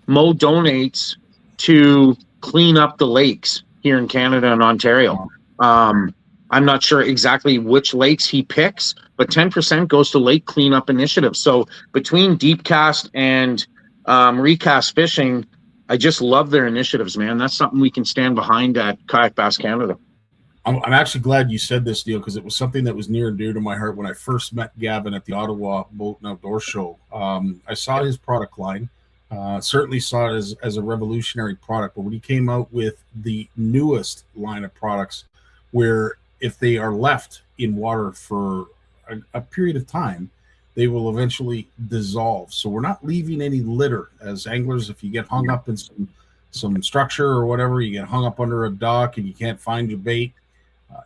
Mo donates to clean up the lakes here in Canada and Ontario. I'm not sure exactly which lakes he picks, but 10% goes to Lake Cleanup Initiative. So between Deepcast and Recast Fishing, I just love their initiatives, man. That's something we can stand behind at Kayak Bass Canada. I'm actually glad you said this, Neil, because it was something that was near and dear to my heart when I first met Gavin at the Ottawa Boat and Outdoor Show. I saw his product line, certainly saw it as a revolutionary product, but when he came out with the newest line of products where if they are left in water for a period of time, they will eventually dissolve. So we're not leaving any litter as anglers. If you get hung up in some structure or whatever, you get hung up under a dock and you can't find your bait,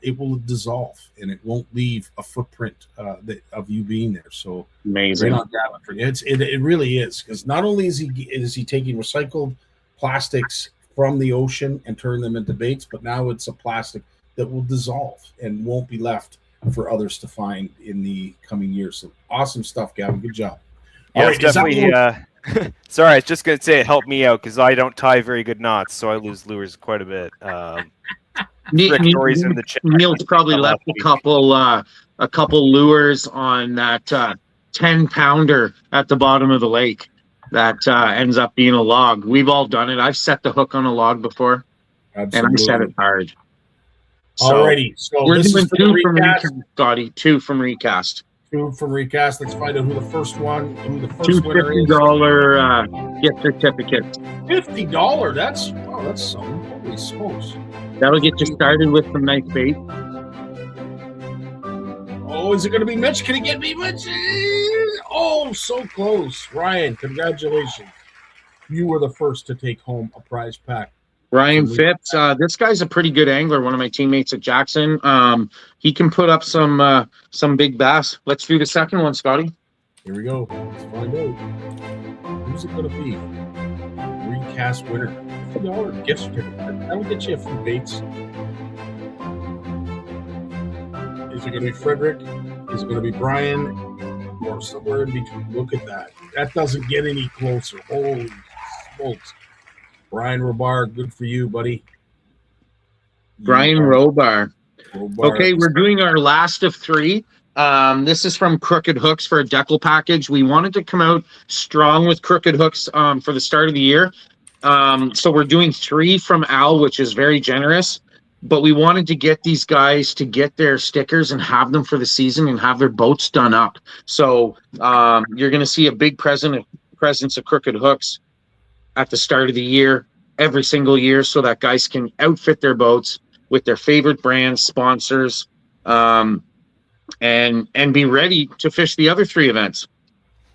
it will dissolve and it won't leave a footprint of you being there. So amazing. Right on Gavin for you. It really is, because not only is he taking recycled plastics from the ocean and turn them into baits, but now it's a plastic that will dissolve and won't be left for others to find in the coming years. So awesome stuff, Gavin. Good job. Yeah, All it's definitely. Sorry, I was just going to say it helped me out because I don't tie very good knots, so I lose lures quite a bit. Neil's probably left a couple lures on that 10-pounder at the bottom of the lake that ends up being a log. We've all done it. I've set the hook on a log before. Absolutely. And I set it hard. Alrighty, so we're doing two from Recast, Scotty. Two from Recast. Two from Recast. Let's find out who the first winner is. $50 gift certificates. $50. That's something. Holy smokes! That'll get you started with some nice bait. Oh, is it going to be Mitch? Can it get me, Mitch? Oh, so close. Ryan, congratulations. You were the first to take home a prize pack. Ryan Phipps, this guy's a pretty good angler, one of my teammates at Jackson. He can put up some big bass. Let's do the second one, Scotty. Here we go. Let's find out. Who's it going to be? Recast winner. $50 gift certificate. That'll get you a few baits. Is it going to be Frederick? Is it going to be Brian? Or somewhere in between? Look at that. That doesn't get any closer. Holy smokes. Brian Robar, good for you, buddy. Brian Robar. Okay, we're doing our last of three. This is from Crooked Hooks for a decal package. We wanted to come out strong with Crooked Hooks for the start of the year. So we're doing 3 from Al, which is very generous. but we wanted to get these guys to get their stickers and have them for the season and have their boats done up. So you're going to see a big presence of Crooked Hooks at the start of the year, every single year, so that guys can outfit their boats with their favorite brands, sponsors, and be ready to fish the other 3 events.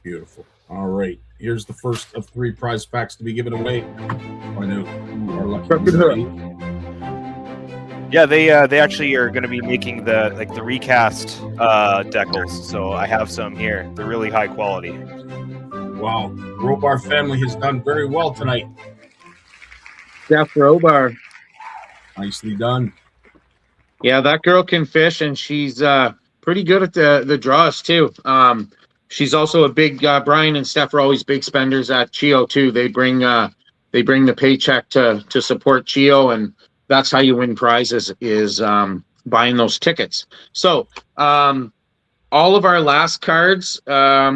Beautiful. All right. Here's the first of 3 prize packs to be given away. Find out who our lucky winner is. Yeah, they actually are going to be making the recast decals. So I have some here. They're really high quality. Wow, Robar family has done very well tonight. Steph Robar. Nicely done. Yeah, that girl can fish, and she's pretty good at the draws too. She's also a big Brian and Steph are always big spenders at Chio too. They bring the paycheck to support Chio, and that's how you win prizes is buying those tickets. So all of our last cards,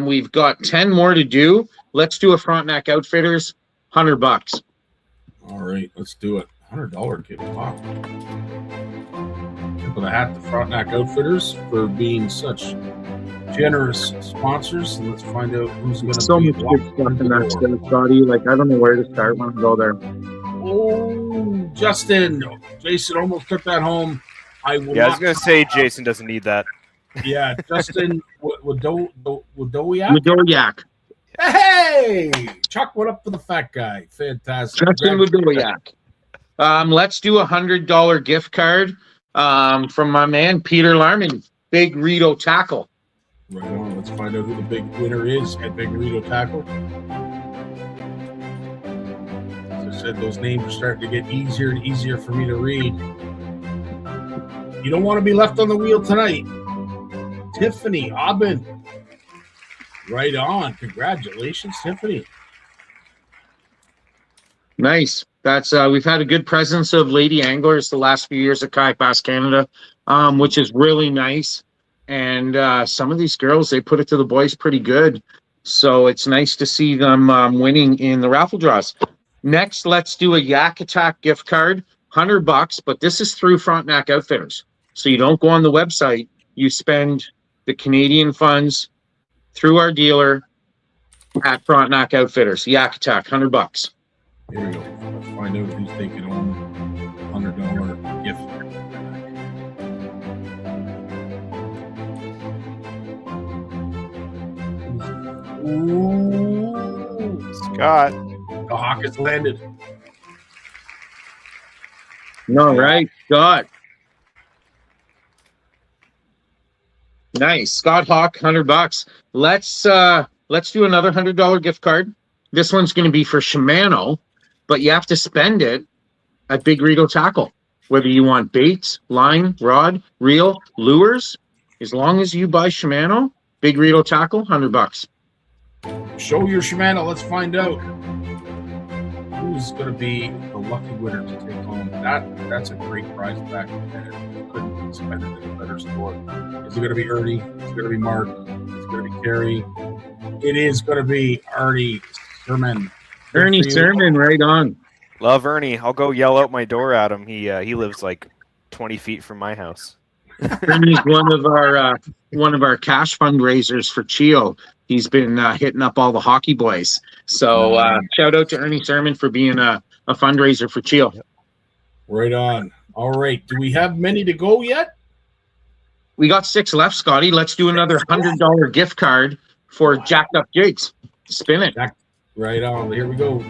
we've got 10 more to do. Let's do a Frontenac Outfitters, $100. All right, let's do it. $100 gift. Wow. Tip of the hat to Frontenac Outfitters for being such generous sponsors. And let's find out who's going to so be much good stuff in that stuff, Scotty. Like, I don't know where to start when I go there. Oh, Justin. Jason almost took that home. I was going to say Jason doesn't need that. Yeah, Justin Wodowiak. Wodowiak. Hey! Chuck went up for the fat guy. Fantastic. Justin Wodowiak. Let's do a $100 gift card from my man, Peter Larman, Big Rito Tackle. Right on. Let's find out who the big winner is at Big Rito Tackle. As I said, those names are starting to get easier and easier for me to read. You don't want to be left on the wheel tonight. Tiffany Aubin. Right on. Congratulations, Tiffany. Nice. That's we've had a good presence of lady anglers the last few years at Kayak Bass Canada, which is really nice. And some of these girls, they put it to the boys pretty good. So it's nice to see them winning in the raffle draws. Next, let's do a Yak Attack gift card, $100, but this is through Frontenac Outfitters. So you don't go on the website. You spend the Canadian funds through our dealer at Frontenac Outfitters. Yak Attack, $100. Here we go. Let's find out who's taking home $100 gift. Ooh. Scott. The hawk has landed. All right, Scott. Nice. Scott Hawk, $100. Let's do another $100 gift card. This one's going to be for Shimano, but you have to spend it at Big Rito Tackle. Whether you want baits, line, rod, reel, lures, as long as you buy Shimano, Big Rito Tackle, $100. Show your Shimano. Let's find out who's going to be the lucky winner to take home. That's a great prize back. You couldn't spend it in a better store. Is it going to be Ernie? Is it going to be Mark? Is it going to be Carrie? It is going to be Ernie Sermon. Ernie Sermon, right on. Love Ernie. I'll go yell out my door at him. He lives like 20 feet from my house. Ernie's one of our cash fundraisers for Chio. He's been hitting up all the hockey boys. So shout out to Ernie Sermon for being a fundraiser for Chio. Right on. All right. Do we have many to go yet? We got 6 left, Scotty. Let's do another $100 gift card for Jacked Up Jigs. Spin it. Right on. Here we go.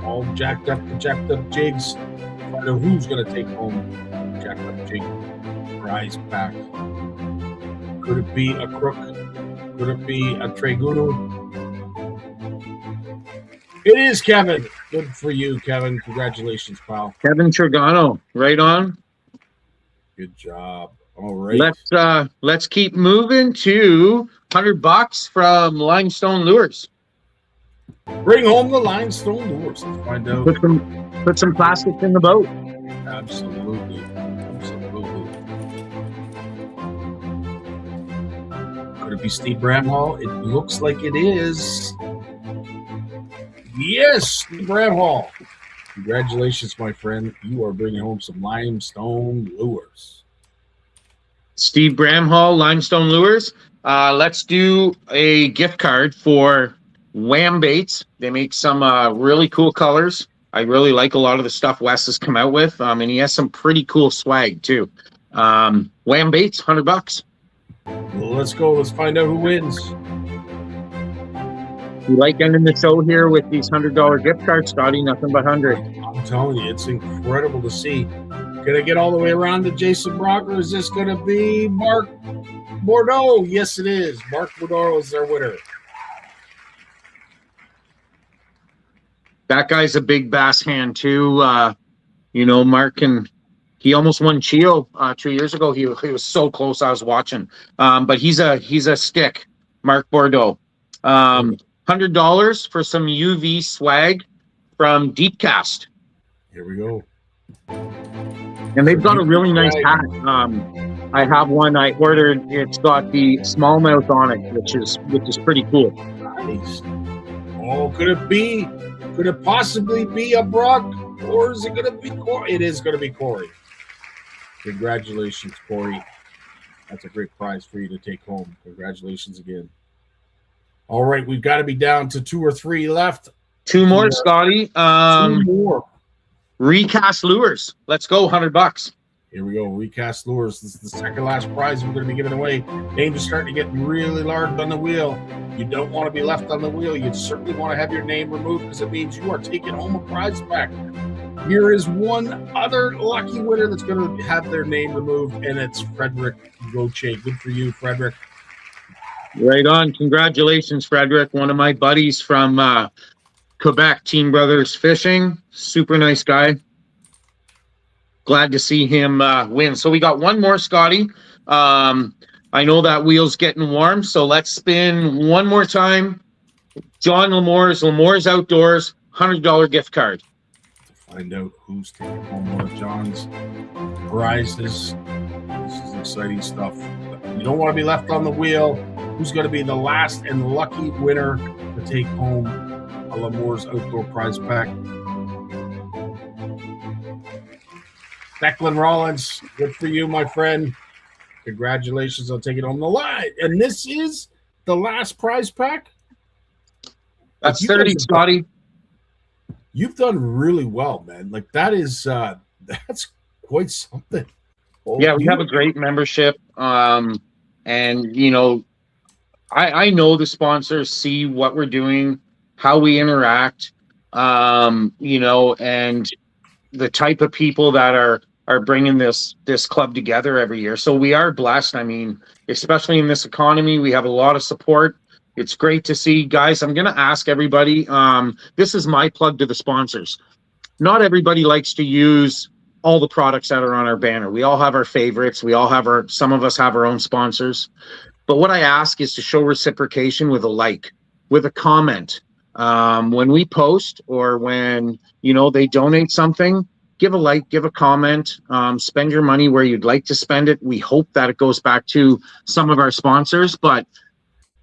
All jacked up jigs. Find out who's going to take home jacked up jig prize pack. Could it be a crook? Could it be a Tregunu? It is Kevin. Good for you, Kevin. Congratulations, pal. Kevin Trigano, right on. Good job. All right. Let's keep moving to $100 from Limestone Lures. Bring home the limestone lures. Let's find out. Put some plastic in the boat. Absolutely. Could it be Steve Bramhall? It looks like it is. Yes, Steve Bramhall. Congratulations, my friend. You are bringing home some limestone lures. Steve Bramhall, Limestone Lures. Let's do a gift card for Wham Baits. They make some really cool colors. I really like a lot of the stuff Wes has come out with, and he has some pretty cool swag too. Wham Baits, $100. Well, let's go. Let's find out who wins. We like ending the show here with these $100 gift cards, Scotty. Nothing but 100. I'm telling you, it's incredible to see. Can I get all the way around to Jason Brock, or is this going to be Mark Bordeaux? Yes, it is. Mark Bordeaux is their winner. That guy's a big bass hand too. Mark, and he almost won Chio 2 years ago. He was so close. I was watching. But he's a stick, Mark Bordeaux. $100 for some UV swag from Deep Cast. Here we go. And they've got a really nice hat. I have one I ordered. It's got the smallmouth on it, which is pretty cool. Nice. Oh, could it possibly be a Brock, or is it going to be Corey? It is going to be Corey. Congratulations, Corey. That's a great prize for you to take home. Congratulations again. All right, we've got to be down to 2 or 3 left. 2 more, Scotty. 2 more. Recast Lures. Let's go, $100. Here we go. Recast Lures. This is the second last prize we're going to be giving away. Names are starting to get really large on the wheel. You don't want to be left on the wheel. You certainly want to have your name removed because it means you are taking home a prize back. Here is one other lucky winner that's going to have their name removed, and it's Frederick Roche. Good for you, Frederick. Right on. Congratulations, Frederick. One of my buddies from Quebec, Team Brothers Fishing. Super nice guy. Glad to see him win. So we got one more, Scotty. I know that wheel's getting warm, so let's spin one more time. John Lemore's Outdoors, $100 gift card. To find out who's taking home one of John's prizes. This is exciting stuff. You don't want to be left on the wheel. Who's going to be the last and lucky winner to take home a Lemore's Outdoor prize pack? Declan Rollins, good for you, my friend. Congratulations on taking home the line. And this is the last prize pack? That's 30, Scotty. You've done really well, man. Like that is that's quite something. Oh, yeah, we have a great membership. And I know the sponsors see what we're doing, how we interact, and the type of people that are bringing this club together every year. So we are blessed. I mean, especially in this economy, we have a lot of support. It's great to see. Guys, I'm going to ask everybody, this is my plug to the sponsors. Not everybody likes to use all the products that are on our banner. We all have our favorites. Some of us have our own sponsors. But what I ask is to show reciprocation with a like, with a comment. When we post or when, they donate something, give a like, give a comment, spend your money where you'd like to spend it. We hope that it goes back to some of our sponsors, but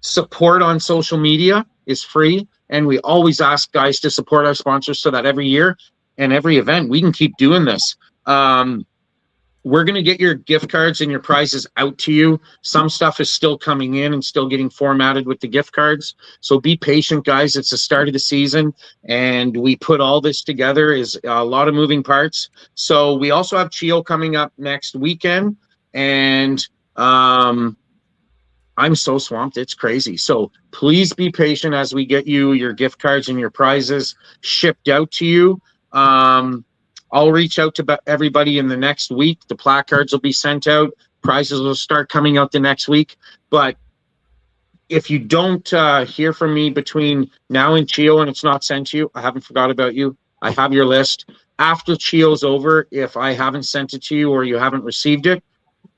support on social media is free. And we always ask guys to support our sponsors so that every year and every event, we can keep doing this. We're going to get your gift cards and your prizes out to you. Some stuff is still coming in and still getting formatted with the gift cards. So be patient, guys. It's the start of the season, and we put all this together. Is a lot of moving parts. So we also have Chio coming up next weekend, and I'm so swamped. It's crazy. So please be patient as we get you your gift cards and your prizes shipped out to you. I'll reach out to everybody in the next week. The placards will be sent out. Prizes will start coming out the next week. But if you don't hear from me between now and Chio and it's not sent to you, I haven't forgot about you. I have your list. After Chio's over, if I haven't sent it to you or you haven't received it,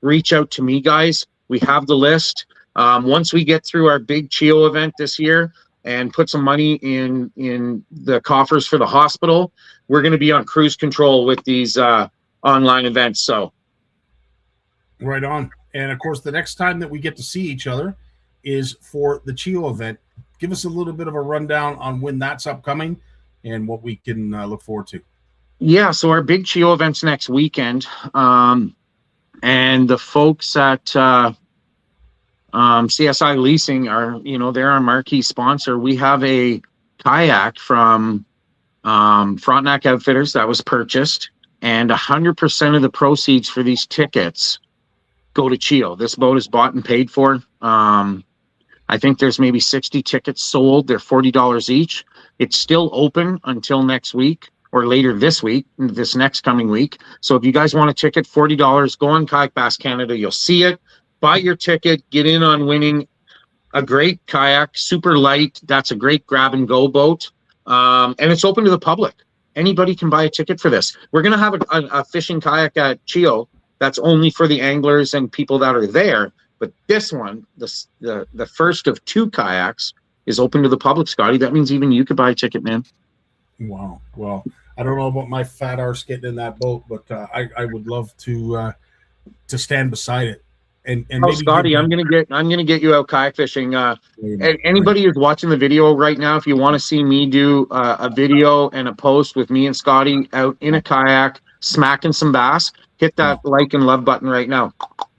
reach out to me, guys. We have the list. Once we get through our big Chio event this year and put some money in the coffers for the hospital, we're going to be on cruise control with these online events. So, right on. And of course, the next time that we get to see each other is for the Chio event. Give us a little bit of a rundown on when that's upcoming and what we can look forward to. Yeah, so our big Chio event's next weekend. And the folks at CSI Leasing are, they're our marquee sponsor. We have a kayak from Frontenac Outfitters that was purchased, and 100% of the proceeds for these tickets go to Chio. This boat is bought and paid for. I think there's maybe 60 tickets sold. They're $40 each. It's still open until next week or later this week, this next coming week. So if you guys want a ticket, $40, go on Kayak Bass Canada. You'll see it. Buy your ticket. Get in on winning a great kayak, super light. That's a great grab and go boat. And it's open to the public. Anybody can buy a ticket for this. We're going to have a fishing kayak at Chio that's only for the anglers and people that are there. But this one, the first of 2 kayaks, is open to the public, Scotty. That means even you could buy a ticket, man. Wow. Well, I don't know about my fat arse getting in that boat, but I would love to stand beside it. And maybe Scotty, I'm gonna get you out kayak fishing. Anybody who's watching the video right now, if you want to see me do a video and a post with me and Scotty out in a kayak smacking some bass, hit that like and love button right now.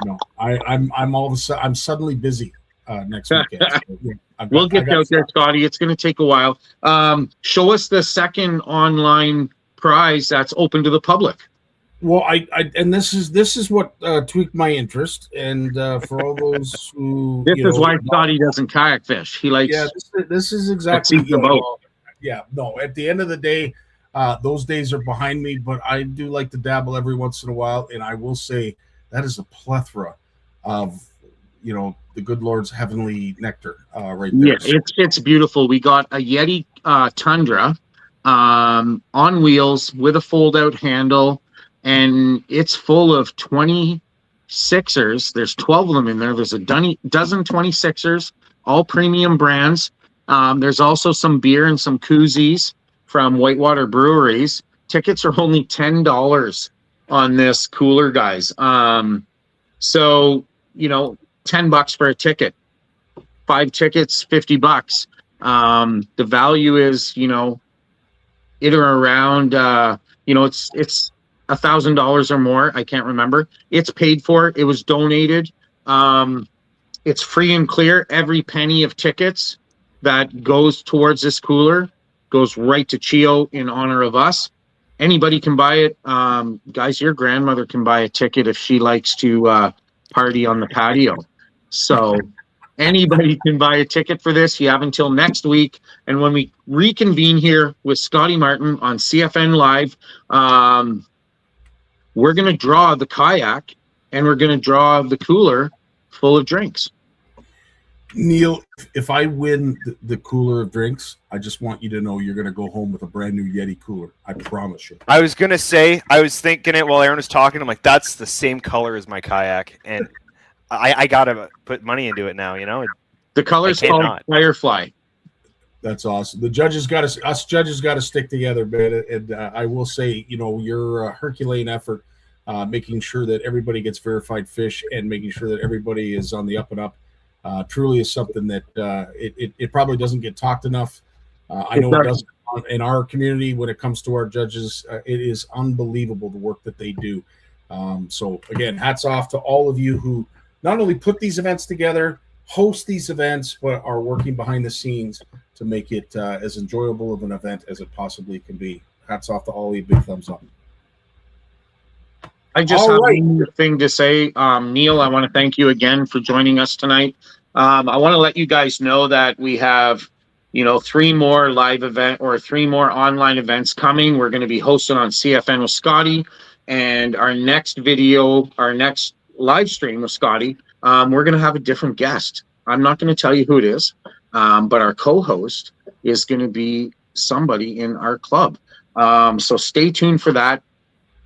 No, I'm all of a sudden I'm suddenly busy next weekend. So, yeah, we'll get out there, Scotty. It's going to take a while. Show us the second online prize that's open to the public. Well, and this is what tweaked my interest, and for all those who this is why Scotty doesn't kayak fish. He likes this is exactly the boat. Yeah, no. At the end of the day, those days are behind me, but I do like to dabble every once in a while, and I will say that is a plethora of the good Lord's heavenly nectar right there. Yeah, it's beautiful. We got a Yeti Tundra on wheels with a fold-out handle. And it's full of 26ers. There's 12 of them in there. There's a dozen 26ers, all premium brands. There's also some beer and some koozies from Whitewater breweries. Tickets are only $10 on this cooler, guys. So, $10 for a ticket. 5 tickets, $50. The value is, it or around, it's $1,000 or more. I can't remember. It's paid for. It was donated. It's free and clear. Every penny of tickets that goes towards this cooler goes right to Chio in honor of us. Anybody can buy it. Guys, your grandmother can buy a ticket if she likes to party on the patio. So anybody can buy a ticket for this. You have until next week. And when we reconvene here with Scotty Martin on CFN Live, we're going to draw the kayak and we're going to draw the cooler full of drinks. Neil, if I win the cooler of drinks, I just want you to know you're going to go home with a brand new Yeti cooler. I promise you. I was going to say, I was thinking it while Aaron was talking. I'm like, that's the same color as my kayak. And I got to put money into it now, The color's called Firefly. That's awesome. Us judges got to stick together, man. And I will say, your Herculean effort, making sure that everybody gets verified fish and making sure that everybody is on the up and up, truly is something that it probably doesn't get talked enough. I know it doesn't in our community when it comes to our judges. It is unbelievable the work that they do. So again, hats off to all of you who not only put these events together, host these events, but are working behind the scenes to make it as enjoyable of an event as it possibly can be. Hats off to all of you. Big thumbs up. I just have one thing to say. Neil, I want to thank you again for joining us tonight. I want to let you guys know that we have, 3 more live event or 3 more online events coming. We're going to be hosted on CFN with Scotty, and our next live stream with Scotty, we're going to have a different guest. I'm not going to tell you who it is, but our co-host is going to be somebody in our club. So stay tuned for that.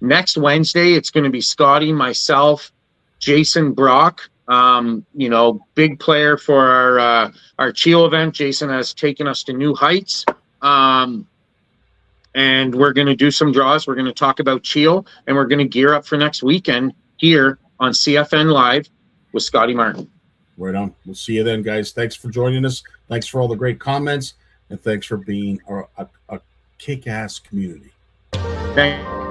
Next Wednesday, it's going to be Scotty, myself, Jason Brock, big player for our Chio event. Jason has taken us to new heights. And we're going to do some draws. We're going to talk about Chio, and we're going to gear up for next weekend here on CFN Live with Scotty Martin. Right on. We'll see you then, guys. Thanks for joining us. Thanks for all the great comments, and thanks for being a kick-ass community. Thank